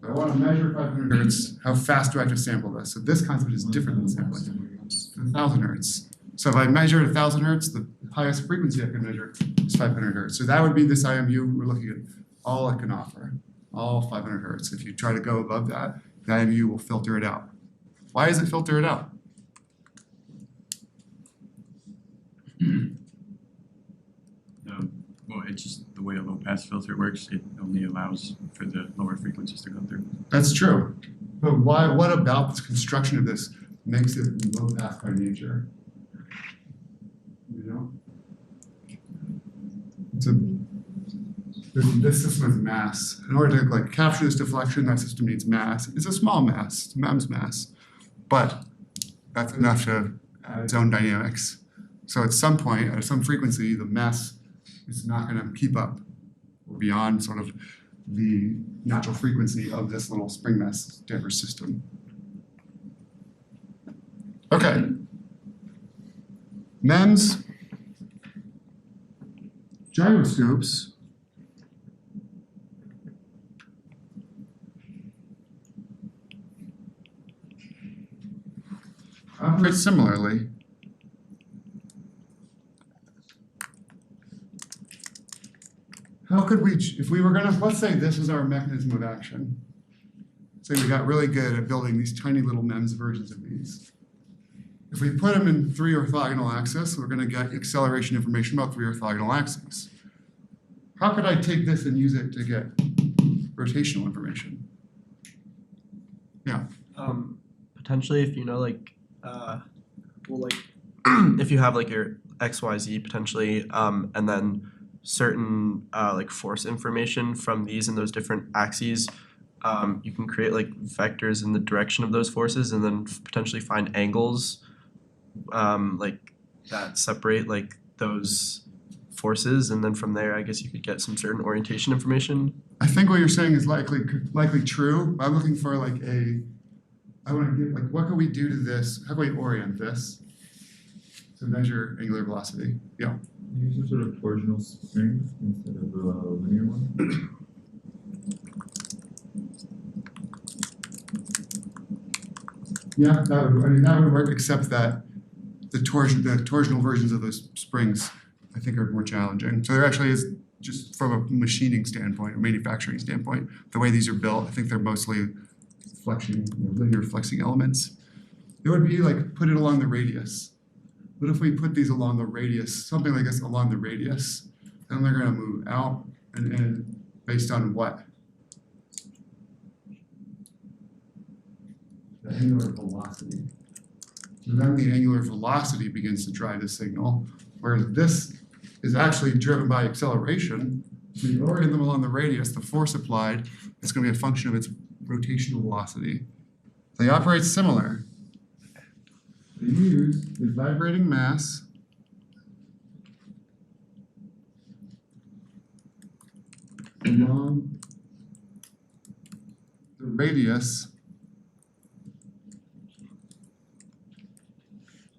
If I want to measure 500 hertz, how fast do I have to sample this? So this concept is different than sampling. 1,000 hertz. So if I measure 1,000 hertz, the highest frequency I can measure is 500 hertz. So that would be this IMU. We're looking at all it can offer, all 500 hertz. If you try to go above that, the IMU will filter it out. Why does it filter it out?
it's just the way a low pass filter works, it only allows for the lower frequencies to go through.
That's true. But what about the construction of this makes it low pass by nature? You know? This system has mass. In order to like capture this deflection, that system needs mass. It's a small mass, it's MEMS mass. But that's enough to add its own dynamics. So at some point, at some frequency, the mass is not going to keep up beyond sort of the natural frequency of this little spring mass damper system. Okay. MEMS, gyroscopes, operate similarly. How could we, if we were gonna, let's say this is our mechanism of action. Say we got really good at building these tiny little MEMS versions of these. If we put them in 3 orthogonal axis, we're gonna get acceleration information about 3 orthogonal axes. How could I take this and use it to get rotational information? Yeah.
Potentially if you know like if you have like your XYZ potentially and then certain like force information from these and those different axes, you can create like vectors in the direction of those forces and then potentially find angles like that separate like those forces, and then from there I guess you could get some certain orientation information.
I think what you're saying is likely true. I'm looking for like I want to get like what can we do to this? How can we orient this to measure angular velocity? Yeah.
Use some sort of torsional string instead of a linear one.
Yeah, that would work, except that the torsional versions of those springs I think are more challenging. So there actually is, just from a machining standpoint or manufacturing standpoint, the way these are built, I think they're mostly flexion, linear flexing elements. It would be like put it along the radius. What if we put these along the radius, something like this along the radius, then they're gonna move out and in based on what? The angular velocity. So then the angular velocity begins to drive the signal, whereas this is actually driven by acceleration. So you orient them along the radius, the force applied is gonna be a function of its rotational velocity. They operate similar. They use the vibrating mass along the radius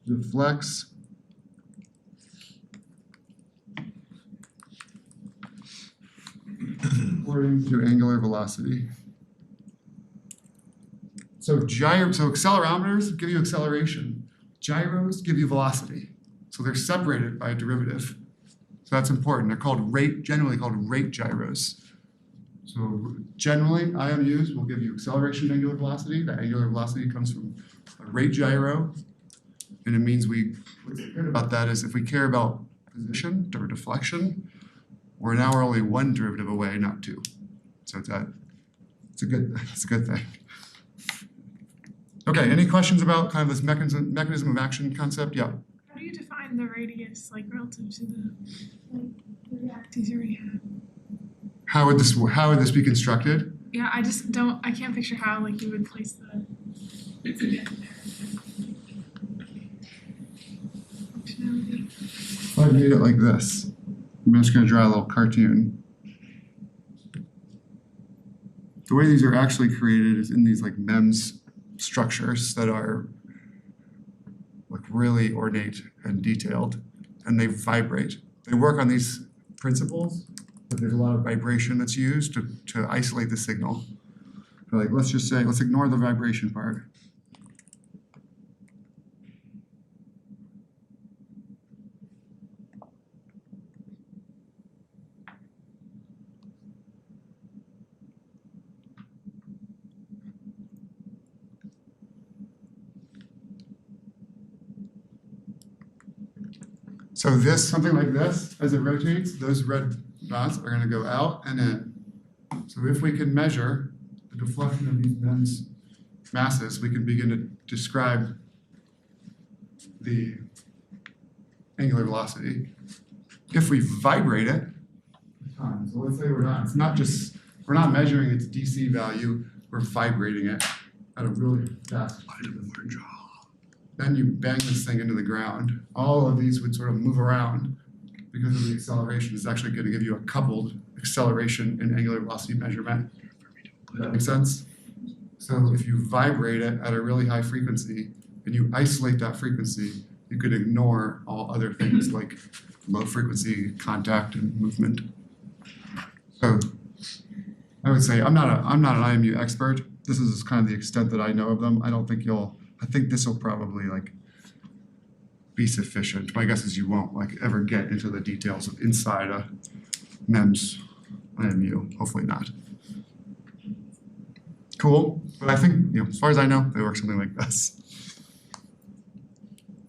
deflects according to angular velocity. So accelerometers give you acceleration. Gyros give you velocity. So they're separated by a derivative. So that's important. They're generally called rate gyros. So generally, IMUs will give you acceleration and angular velocity. The angular velocity comes from a rate gyro. And it means what's good about that is if we care about position or deflection, we're only one derivative away, not two. So it's a good thing. Okay, any questions about kind of this mechanism of action concept? Yeah.
How do you define the radius, like relative to the axes you already have?
How would this be constructed?
Yeah, I can't picture how like you would place the functionality.
If I made it like this, I'm just gonna draw a little cartoon. The way these are actually created is in these like MEMS structures that are like really ornate and detailed, and they vibrate. They work on these principles, but there's a lot of vibration that's used to isolate the signal. So like let's ignore the vibration part. So something like this, as it rotates, those red dots are gonna go out and in. So if we can measure the deflection of these MEMS masses, we can begin to describe the angular velocity. If we vibrate it, so let's say we're not measuring its DC value, we're vibrating it at a really fast speed. Then you bang this thing into the ground. All of these would sort of move around because of the acceleration. It's actually going to give you a coupled acceleration and angular velocity measurement. Does that make sense? So if you vibrate it at a really high frequency and you isolate that frequency, you could ignore all other things like low frequency contact and movement. So I would say I'm not an IMU expert. This is kind of the extent that I know of them. I think this will probably like be sufficient. My guess is you won't like ever get into the details of inside a MEMS IMU. Hopefully not. Cool. But I think, as far as I know, they work something like this.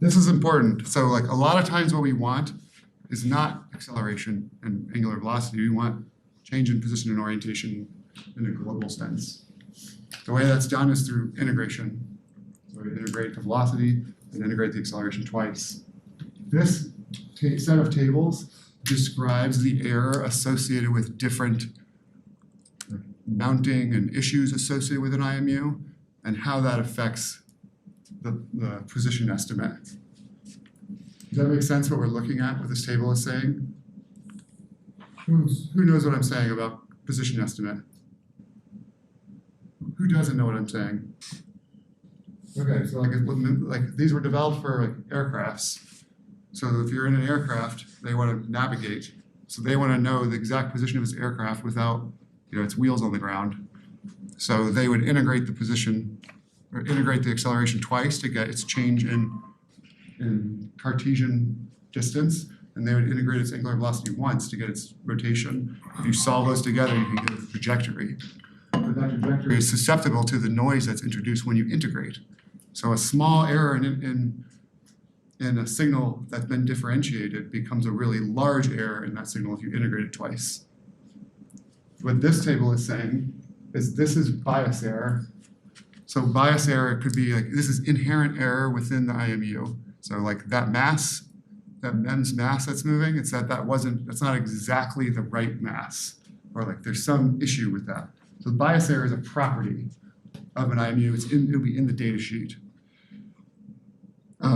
This is important. So like a lot of times what we want is not acceleration and angular velocity. We want change in position and orientation in a global sense. The way that's done is through integration. So we integrate the velocity and integrate the acceleration twice. This set of tables describes the error associated with different mounting and issues associated with an IMU and how that affects the position estimate. Does that make sense what we're looking at, what this table is saying? Who knows what I'm saying about position estimate? Who doesn't know what I'm saying? Okay, so like these were developed for like aircrafts. So if you're in an aircraft, they want to navigate. So they want to know the exact position of its aircraft without, its wheels on the ground. So they would integrate the position or integrate the acceleration twice to get its change in Cartesian distance, and they would integrate its angular velocity once to get its rotation. If you solve those together, you can get a trajectory. But that trajectory is susceptible to the noise that's introduced when you integrate. So a small error in a signal that's been differentiated becomes a really large error in that signal if you integrate it twice. What this table is saying is this is bias error. So bias error could be like, this is inherent error within the IMU. So like that mass, that MEMS mass that's moving, it's that's not exactly the right mass. Or like there's some issue with that. So bias error is a property of an IMU. It'll be in the data sheet.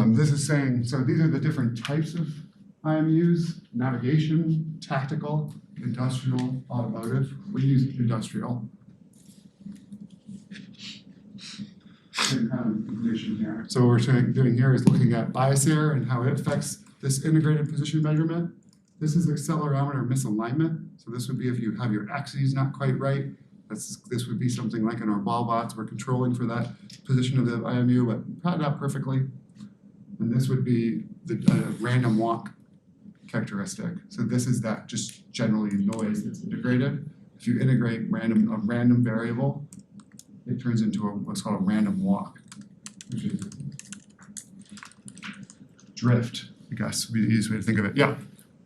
This is saying, so these are the different types of IMUs: navigation, tactical, industrial, automotive. We use industrial. Same kind of information here. So what we're doing here is looking at bias error and how it affects this integrated position measurement. This is accelerometer misalignment. So this would be if you have your axes not quite right. This would be something like in our ballbots. We're controlling for that position of the IMU, but probably not perfectly. And this would be the random walk characteristic. So this is that just generally noise that's integrated. If you integrate a random variable, it turns into what's called a random walk, which is drift, I guess would be the easiest way to think of it. Yeah.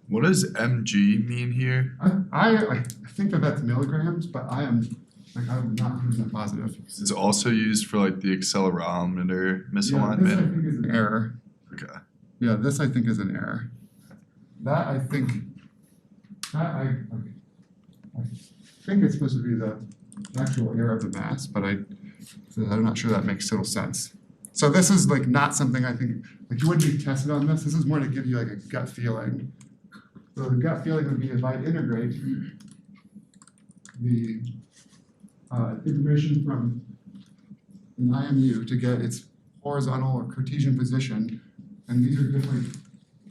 What does mg mean here?
I think that's milligrams, but I'm not 100% positive.
It's also used for like the accelerometer misalignment.
Yeah, this I think is an error.
Okay.
Yeah, this I think is an error. I think it's supposed to be the actual error of the mass, but I'm not sure that makes total sense. So this is like not something I think, like you wouldn't be tested on this. This is more to give you like a gut feeling. So the gut feeling would be if I integrate the information from an IMU to get its horizontal or Cartesian position, and these are different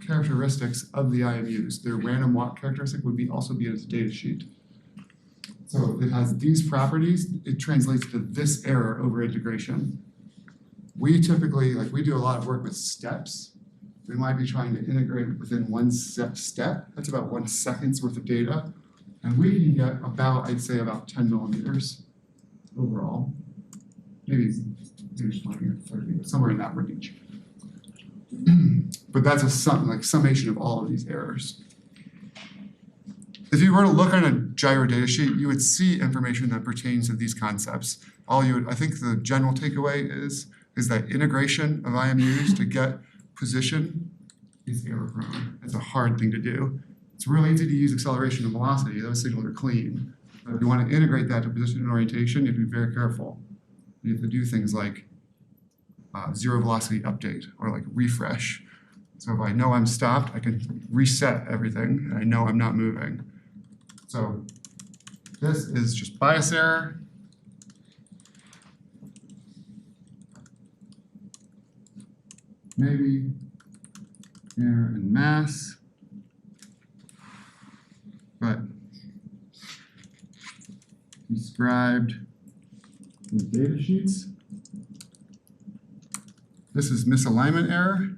characteristics of the IMUs. Their random walk characteristic would also be in its data sheet. So it has these properties, it translates to this error over integration. We typically, we do a lot of work with steps. We might be trying to integrate within one step. That's about 1 second's worth of data. And we can get I'd say about 10 millimeters overall. Maybe 20 or 30, but somewhere in that range. But that's a summation of all of these errors. if you were to look on a gyro data sheet, you would see information that pertains to these concepts. I think the general takeaway is that integration of IMUs to get position is error prone. It's a hard thing to do. It's really easy to use acceleration and velocity. Those signals are clean. But if you want to integrate that to position and orientation, you have to be very careful. You have to do things like zero velocity update or like refresh. So if I know I'm stopped, I can reset everything and I know I'm not moving. So this is just bias error. Maybe error in mass. But described in the data sheets. This is misalignment error.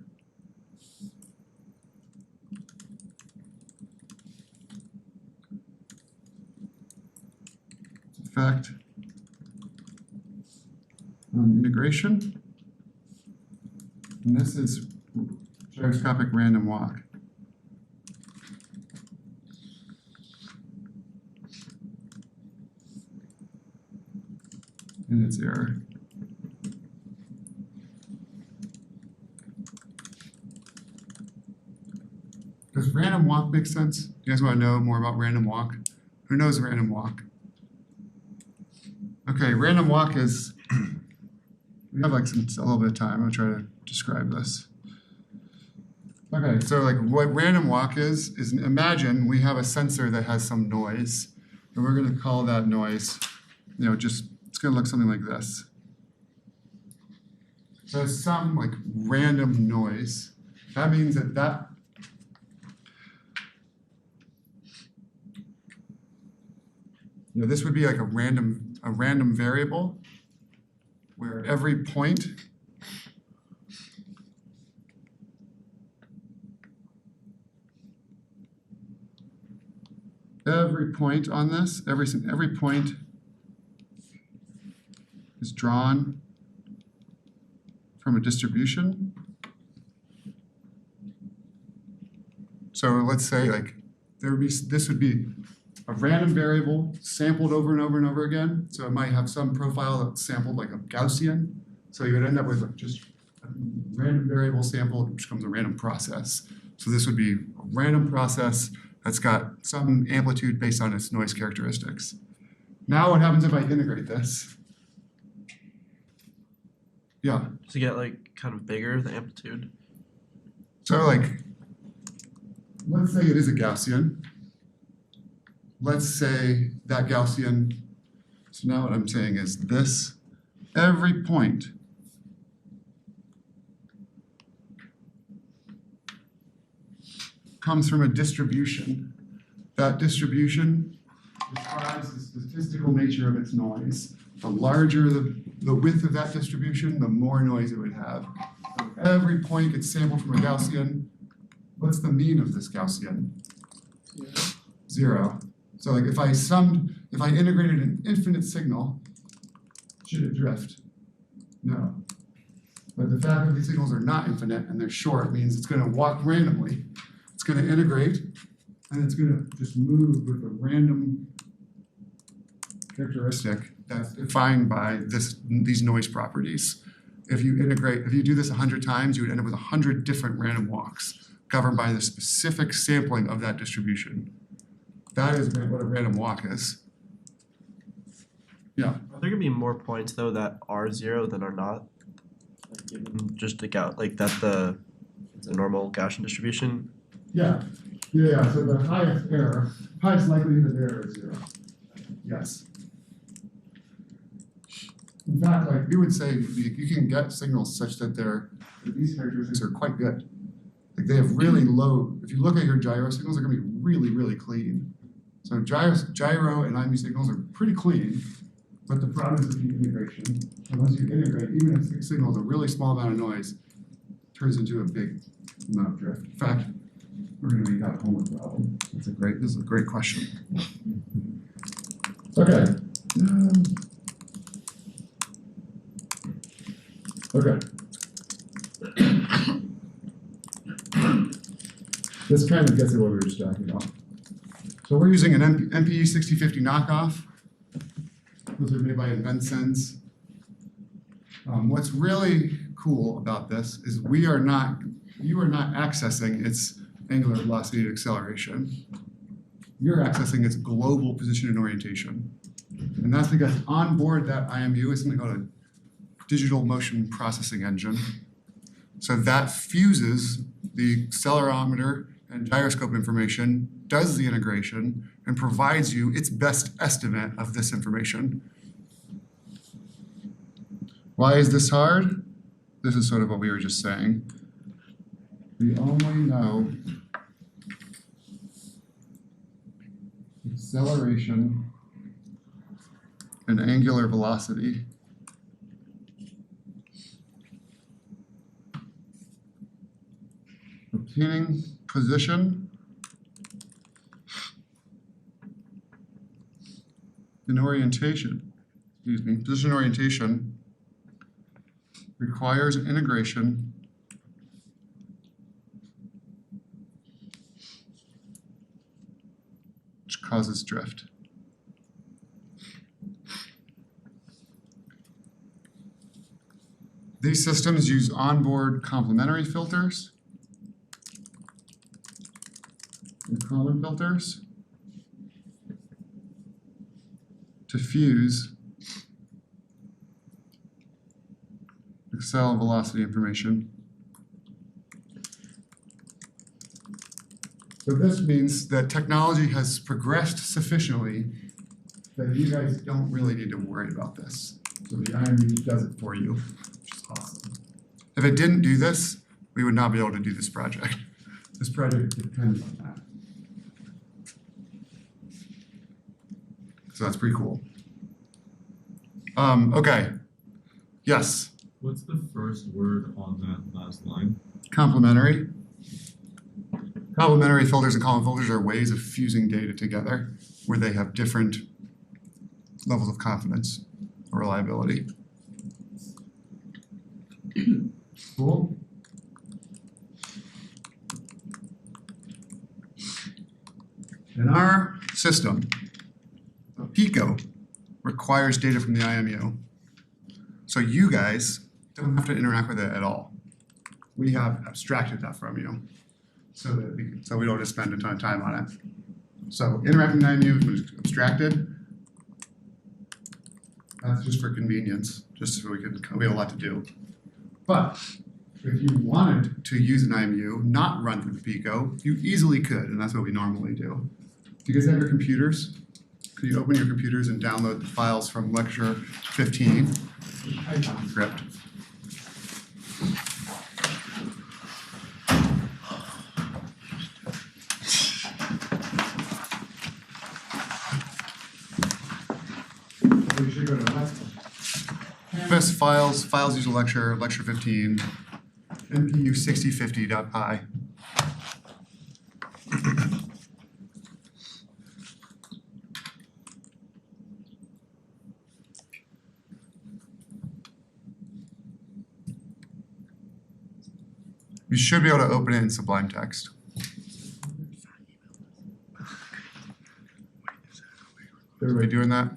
Effect on integration. And this is gyroscopic random walk. And its error. Does random walk make sense? You guys want to know more about random walk? Who knows random walk? Okay, random walk is, we have like a little bit of time. I'm gonna try to describe this. Okay, so like what random walk is imagine we have a sensor that has some noise, and we're gonna call that noise, just, it's gonna look something like this. So some like random noise. That means that this would be like a random variable where every point on this, every point is drawn from a distribution. So let's say like this would be a random variable sampled over and over and over again. So it might have some profile that's sampled like a Gaussian. So you would end up with like just a random variable sample, which becomes a random process. So this would be a random process that's got some amplitude based on its noise characteristics. Now what happens if I integrate this? Yeah.
Does it get like kind of bigger, the amplitude?
So like, let's say it is a Gaussian. Let's say that Gaussian, so now what I'm saying is this, every point comes from a distribution. That distribution describes the statistical nature of its noise. The larger the width of that distribution, the more noise it would have. So every point gets sampled from a Gaussian. What's the mean of this Gaussian? 0. So like if I integrated an infinite signal, should it drift? No. But the fact that these signals are not infinite and they're short means it's gonna walk randomly. It's gonna integrate and it's gonna just move with a random characteristic that's defined by these noise properties. If you do this 100 times, you would end up with 100 different random walks governed by the specific sampling of that distribution. That is what a random walk is. Yeah.
Are there gonna be more points though that are 0 than are not? Like given just the normal Gaussian distribution?
Yeah. So the highest likelihood of error is 0. Yes. In fact, like we would say, you can get signals such that these characteristics are quite good. Like they have really low. If you look at your gyro signals, they're gonna be really, really clean. So gyro and IMU signals are pretty clean, but the problem is with the integration. And once you integrate, even if the signal is a really small amount of noise, it turns into a big amount of drift. In fact, we're going to make that homework problem. This is a great question. Okay. This kind of gets at what we were just talking about. So we're using an MPU 6050 knockoff. Those are made by InventSense. What's really cool about this is you are not accessing its angular velocity and acceleration. You're accessing its global position and orientation. And that's because on board that IMU is something called a digital motion processing engine. So that fuses the accelerometer and gyroscope information, does the integration, and provides you its best estimate of this information. Why is this hard? This is sort of what we were just saying. We only know acceleration and angular velocity. Obtaining position and orientation, position orientation requires integration which causes drift. These systems use onboard complementary filters and common filters to fuse accel velocity information. So this means that technology has progressed sufficiently that you guys don't really need to worry about this. So the IMU does it for you, which is awesome. If it didn't do this, we would not be able to do this project. This project depends on that. So that's pretty cool. Okay. Yes.
What's the first word on that last line?
Complementary. Complementary filters and common filters are ways of fusing data together where they have different levels of confidence or reliability. Cool. In our system, a Pico requires data from the IMU. So you guys don't have to interact with it at all. We have abstracted that from you so we don't just spend a ton of time on it. So interacting with the IMU is abstracted. That's just for convenience, just so we have a lot to do. But if you wanted to use an IMU, not run through the Pico, you easily could, and that's what we normally do. Do you guys have your computers? Could you open your computers and download the files from lecture 15? Python script. So you should go to Canvas files use a lecture 15, MPU 6050.py. You should be able to open it in Sublime Text. Everybody doing that?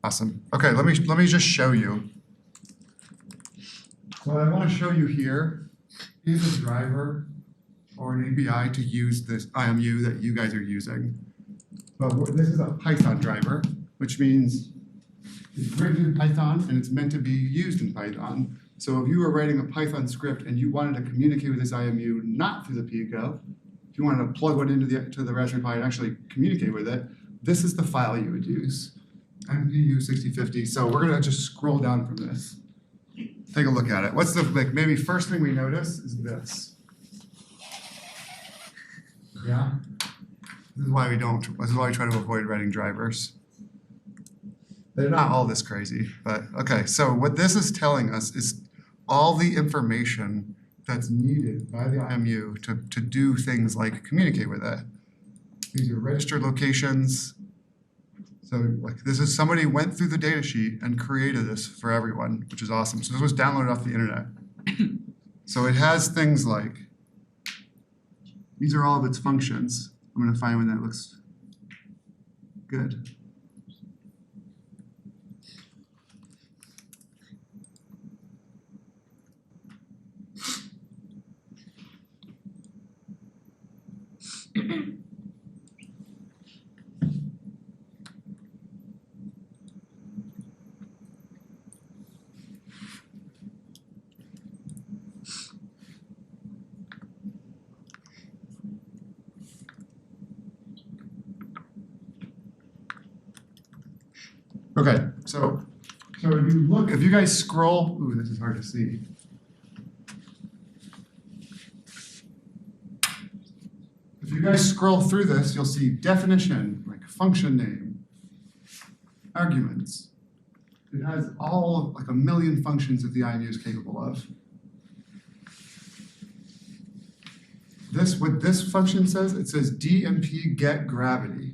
Awesome. Okay, let me just show you. So what I want to show you here is a driver or an API to use this IMU that you guys are using. But this is a Python driver, which means it's written in Python and it's meant to be used in Python. So if you were writing a Python script and you wanted to communicate with this IMU not through the Pico, if you wanted to plug one into the Raspberry Pi and actually communicate with it, this is the file you would use. MPU 6050. So we're gonna just scroll down from this. Take a look at it. What's the maybe first thing we notice is this. Yeah? This is why we try to avoid writing drivers. They're not all this crazy, but okay. So what this is telling us is all the information that's needed by the IMU to do things like communicate with it. These are registered locations. So this is somebody went through the data sheet and created this for everyone, which is awesome. So this was downloaded off the internet. So it has things like, these are all of its functions. I'm gonna find one that looks good. Okay, so if you guys scroll, ooh, this is hard to see. If you guys scroll through this, you'll see definition, like function name, arguments. It has all like a million functions that the IMU is capable of. What this function says, it says DMP get gravity.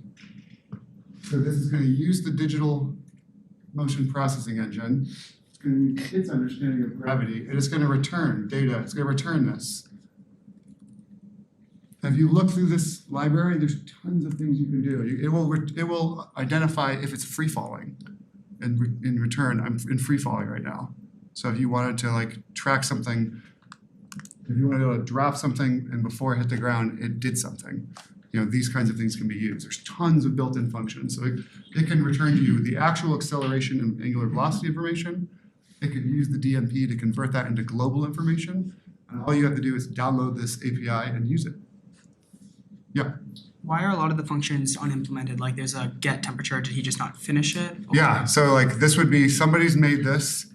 So this is going to use the digital motion processing engine. It's going to use its understanding of gravity, and it's going to return data. It's going to return this. If you look through this library, there's tons of things you can do. It will identify if it's free falling, and in return, I'm in free falling right now. So if you wanted to like track something, if you wanted to drop something and before it hit the ground, it did something. You know, these kinds of things can be used. There's tons of built-in functions. So it can return to you the actual acceleration and angular velocity information. It can use the DMP to convert that into global information. And all you have to do is download this API and use it. Yeah.
Why are a lot of the functions unimplemented? Like there's a get temperature, did he just not finish it? Or-
Yeah, so like this would be somebody's made this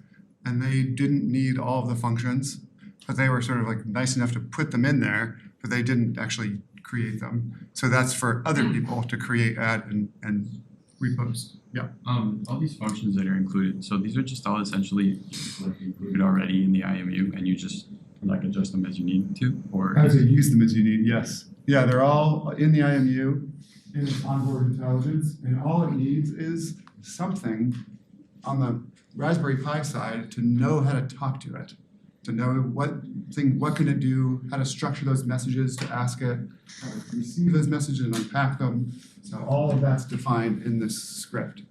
and they didn't need all of the functions, but they were sort of like nice enough to put them in there, but they didn't actually create them. So that's for other people to create, add, and repost. Yeah.
All these functions that are included, so these are just all essentially like included already in the IMU, and you just like adjust them as you need to, or
As you use them as you need, yes. Yeah, they're all in the IMU, in its onboard intelligence, and all it needs is something on the Raspberry Pi side to know how to talk to it, to know what can it do, how to structure those messages to ask it, how to receive those messages and unpack them. So all of that's defined in this script.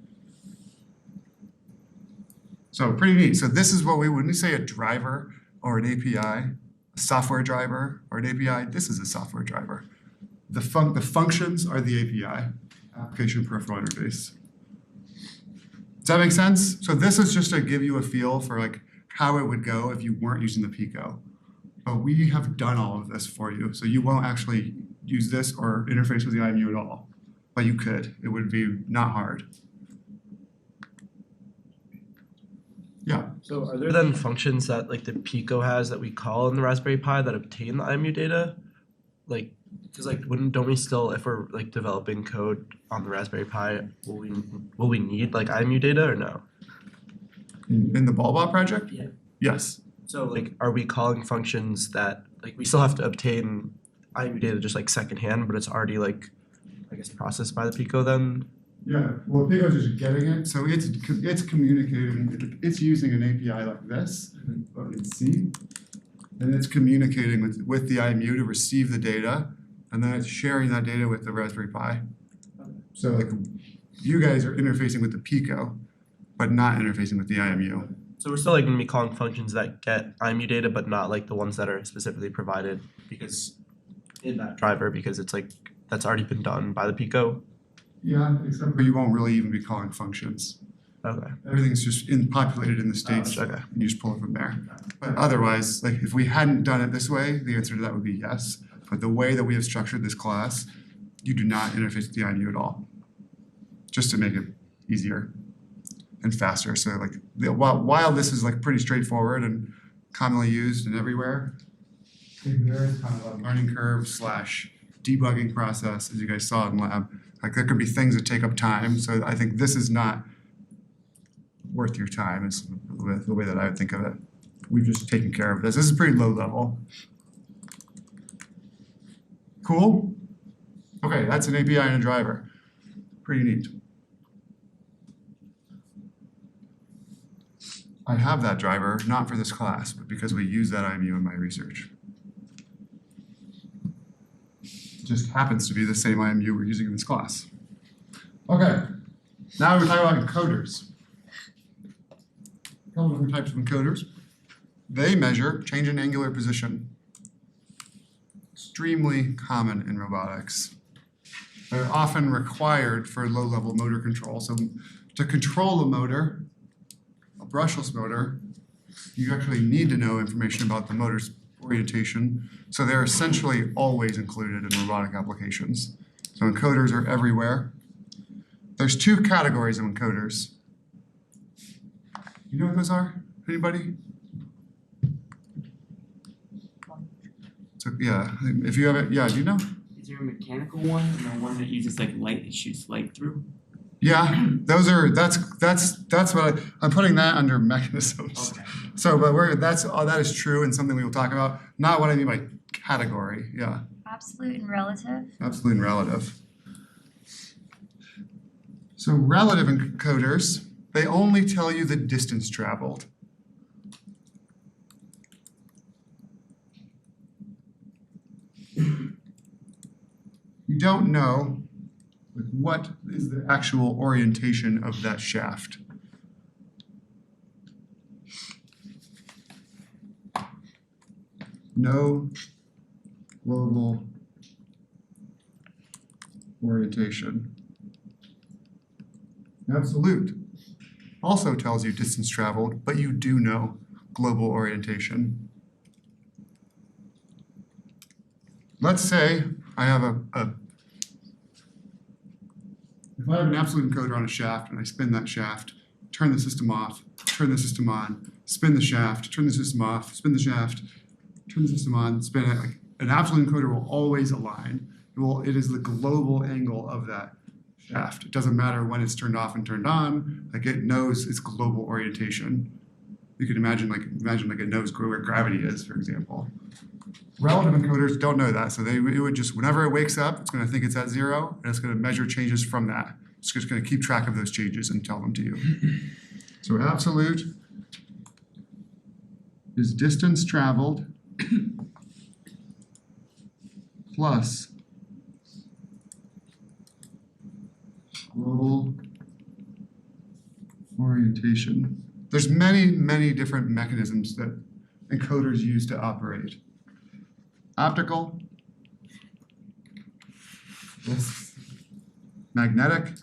So pretty neat. So this is what when we say a driver or an API, a software driver or an API, this is a software driver. The functions are the API, application peripheral interface. Does that make sense? So this is just to give you a feel for like how it would go if you weren't using the Pico. But we have done all of this for you, so you won't actually use this or interface with the IMU at all. But you could. It would be not hard. Yeah.
So are there then functions that like the Pico has that we call in the Raspberry Pi that obtain the IMU data? Like, because like don't we still, if we're like developing code on the Raspberry Pi, will we need like IMU data or no?
In the ballbot project?
Yeah.
Yes.
So like, are we calling functions that like we still have to obtain IMU data just like secondhand, but it's already like I guess processed by the Pico then?
Yeah, well, Pico's just getting it, so it's communicating, it's using an API like this, in C, and it's communicating with the IMU to receive the data, and then it's sharing that data with the Raspberry Pi. So like, you guys are interfacing with the Pico, but not interfacing with the IMU.
So we're still like gonna be calling functions that get IMU data, but not like the ones that are specifically provided because in that driver, because it's like that's already been done by the Pico.
Yeah, except for you won't really even be calling functions.
Okay.
Everything's just populated in the states,
Okay.
and you just pull it from there. But otherwise, like if we hadn't done it this way, the answer to that would be yes. But the way that we have structured this class, you do not interface with the IMU at all, just to make it easier and faster. So like while this is like pretty straightforward and commonly used and everywhere, there is kind of a learning curve / debugging process, as you guys saw in lab. Like there could be things that take up time. So I think this is not worth your time is the way that I would think of it. We've just taken care of this. This is pretty low level. Cool? Okay, that's an API and a driver. Pretty neat. I have that driver, not for this class, but because we use that IMU in my research. just happens to be the same IMU we're using in this class. Okay, now we're talking about encoders. A couple different types of encoders. They measure change in angular position. Extremely common in robotics. They're often required for low-level motor control. So to control a motor, a brushless motor, you actually need to know information about the motor's orientation. So they're essentially always included in robotic applications. So encoders are everywhere. There's two categories of encoders. You know what those are? Anybody? So yeah, if you have it, yeah, do you know?
Is there a mechanical one and then one that uses like light that shoots light through?
Yeah, those are that's what I'm putting that under mechanisms.
Okay.
So, but that is true and something we will talk about. Not what I mean by category. Yeah,
Absolute and relative.
absolute and relative. So relative encoders, they only tell you the distance traveled. You don't know what is the actual orientation of that shaft. No global orientation. Absolute also tells you distance traveled, but you do know global orientation. Let's say I have if I have an absolute encoder on a shaft and I spin that shaft, turn the system off, turn the system on, spin the shaft, turn the system off, spin the shaft, turn the system on, spin it, like an absolute encoder will always align. It is the global angle of that shaft. It doesn't matter when it's turned off and turned on, like it knows its global orientation. You could imagine like it knows where gravity is, for example. Relative encoders don't know that, so it would just, whenever it wakes up, it's going to think it's at 0, and it's going to measure changes from that. It's just going to keep track of those changes and tell them to you. So absolute is distance traveled plus global orientation. There's many different mechanisms that encoders use to operate. Optical, magnetic,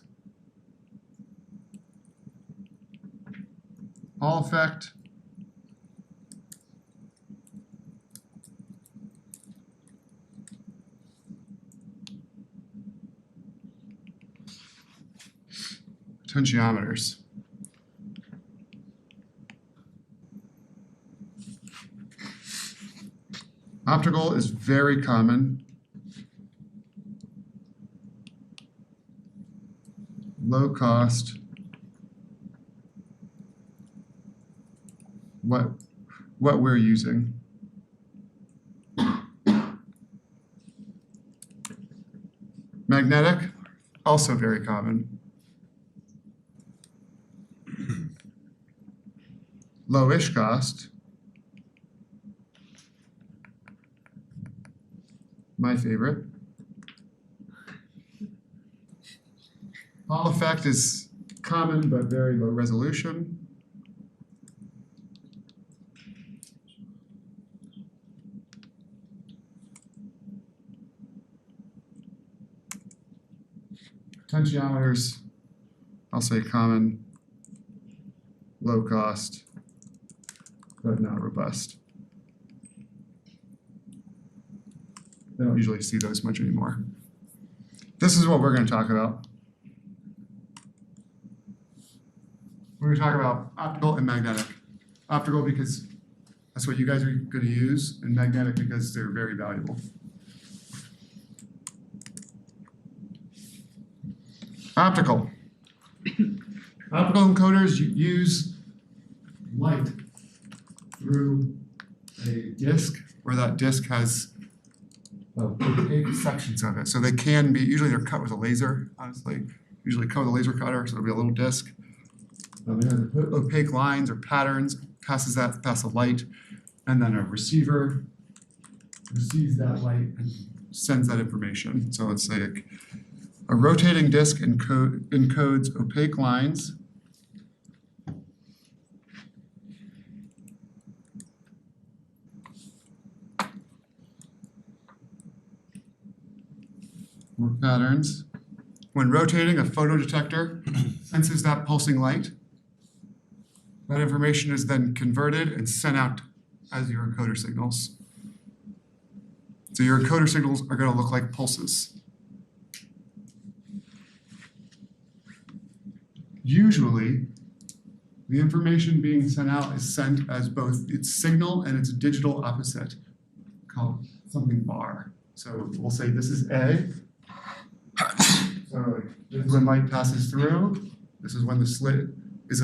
Hall effect, potentiometers. Optical is very common. Low cost. What we're using. Magnetic, also very common. Lowish cost. My favorite. Hall effect is common but very low resolution. Potentiometers, I'll say common, low cost, but not robust. They don't usually see those much anymore. This is what we're going to talk about. We're going to talk about optical and magnetic. Optical because that's what you guys are going to use, and magnetic because they're very valuable. Optical. Optical encoders use light through a disk where that disk has opaque sections of it. So they can be, usually they're cut with a laser, honestly. Usually cut with a laser cutter, so it'll be a little disk. It has opaque lines or patterns, passes the light, and then a receiver receives that light and sends that information. So let's say a rotating disk encodes opaque lines or patterns. When rotating, a photodetector senses that pulsing light. That information is then converted and sent out as your encoder signals. So your encoder signals are going to look like pulses. Usually, the information being sent out is sent as both its signal and its digital opposite, called something bar. So we'll say this is A. So this is when light passes through. This is when the slit is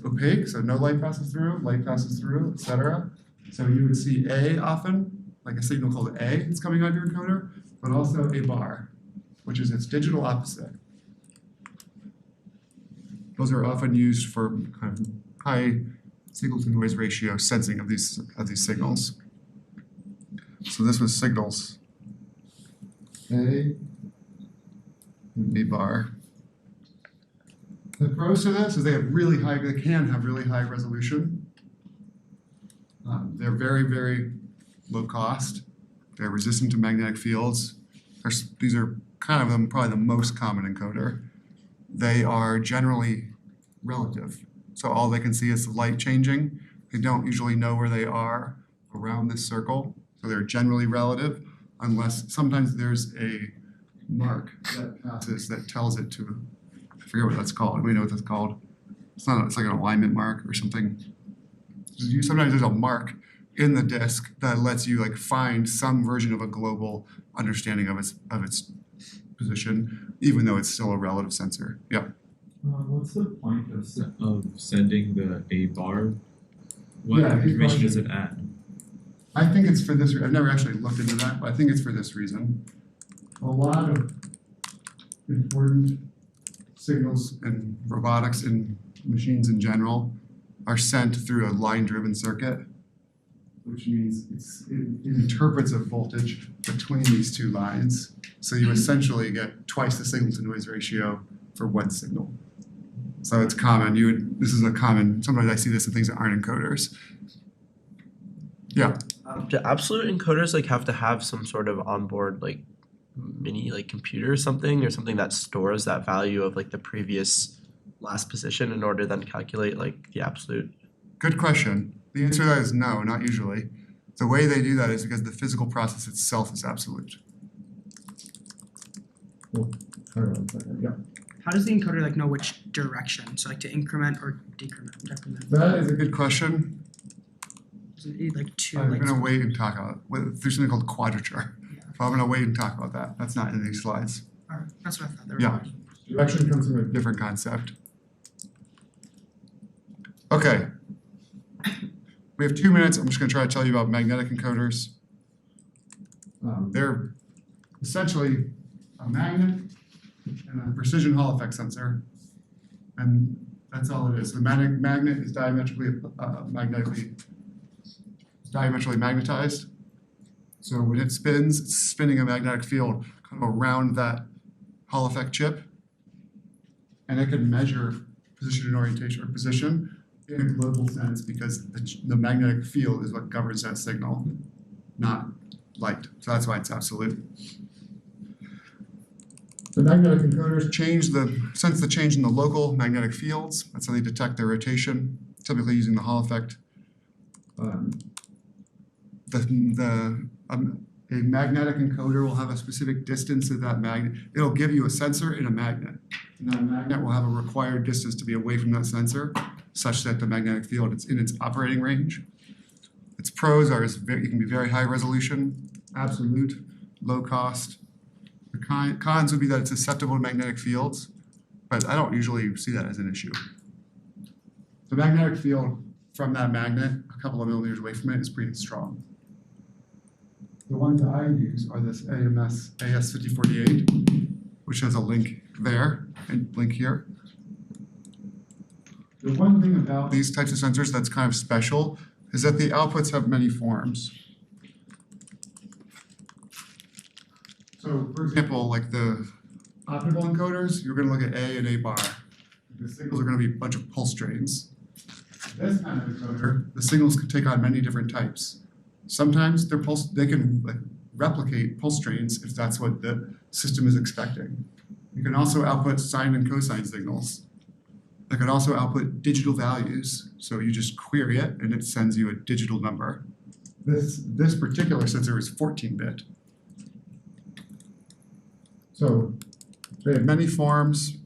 opaque, so no light passes through, etc. So you would see A often, like a signal called A that's coming out of your encoder, but also a bar, which is its digital opposite. Those are often used for kind of high signal-to-noise ratio sensing of these signals. So this was signals A and B bar. The pros to this is they can have really high resolution. They're very, very low cost. They're resistant to magnetic fields. These are kind of probably the most common encoder. They are generally relative. So all they can see is the light changing. They don't usually know where they are around this circle. So they're generally relative, unless sometimes there's a mark that passes that tells it to, I forget what that's called. We know what that's called. It's like an alignment mark or something. Sometimes there's a mark in the disk that lets you like find some version of a global understanding of its position, even though it's still a relative sensor. Yeah.
What's the point of sending the A bar? What
Yeah, good
information does
question.
it add?
I think it's for this. I've never actually looked into that, but I think it's for this reason. A lot of important signals in robotics and machines in general are sent through a line-driven circuit, which means it interprets a voltage between these two lines. So you essentially get twice the signal-to-noise ratio for one signal. So it's common. Sometimes I see this in things that aren't encoders. Yeah.
Do absolute encoders like have to have some sort of onboard like mini like computer or something that stores that value of like the previous last position in order to then calculate like the absolute?
Good question. The answer to that is no, not usually. The way they do that is because the physical process itself is absolute. Yeah.
How does the encoder like know which direction? So like to increment or decrement?
That is a good question.
Does it need like two
I'm
like
gonna wait and talk about it. There's something called quadrature. So I'm gonna wait and talk about that. That's not in these slides.
Alright, that's what I thought. There
Yeah. Direction comes from a different concept. Okay. We have 2 minutes. I'm just gonna try to tell you about magnetic encoders. They're essentially a magnet and a precision Hall effect sensor. And that's all it is. The magnet is diametrically magnetized. So when it spins, it's spinning a magnetic field kind of around that Hall effect chip. And it can measure position and orientation or position in a global sense because the magnetic field is what governs that signal, not light. So that's why it's absolute. The magnetic encoders sense the change in the local magnetic fields. That's how they detect their rotation, typically using the Hall effect. A magnetic encoder will have a specific distance to that magnet. It'll give you a sensor and a magnet. And that magnet will have a required distance to be away from that sensor, such that the magnetic field is in its operating range. Its pros are it can be very high resolution, absolute, low cost. The cons would be that it's susceptible to magnetic fields, but I don't usually see that as an issue. The magnetic field from that magnet, a couple of millimeters away from it, is pretty strong. The ones that I use are this AS5048, which has a link there and link here. The one thing about these types of sensors that's kind of special is that the outputs have many forms. So for example, like the optical encoders, you're gonna look at A and A bar. The signals are gonna be a bunch of pulse trains. This kind of encoder, the signals can take on many different types. Sometimes they can like replicate pulse trains if that's what the system is expecting. You can also output sine and cosine signals. It can also output digital values. So you just query it and it sends you a digital number. This particular sensor is 14-bit. So they have many forms.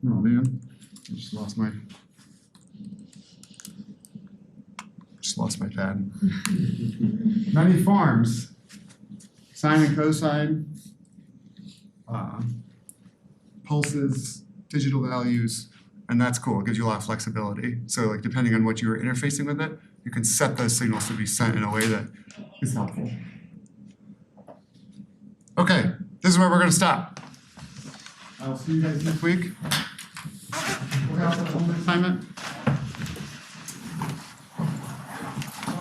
Oh man, I just lost my pad. Many forms, sine and cosine, pulses, digital values, and that's cool. It gives you a lot of flexibility. So like depending on what you are interfacing with it, you can set those signals to be sent in a way that is helpful. Okay, this is where we're gonna stop. I'll see you guys next week. Look out for the homework assignment.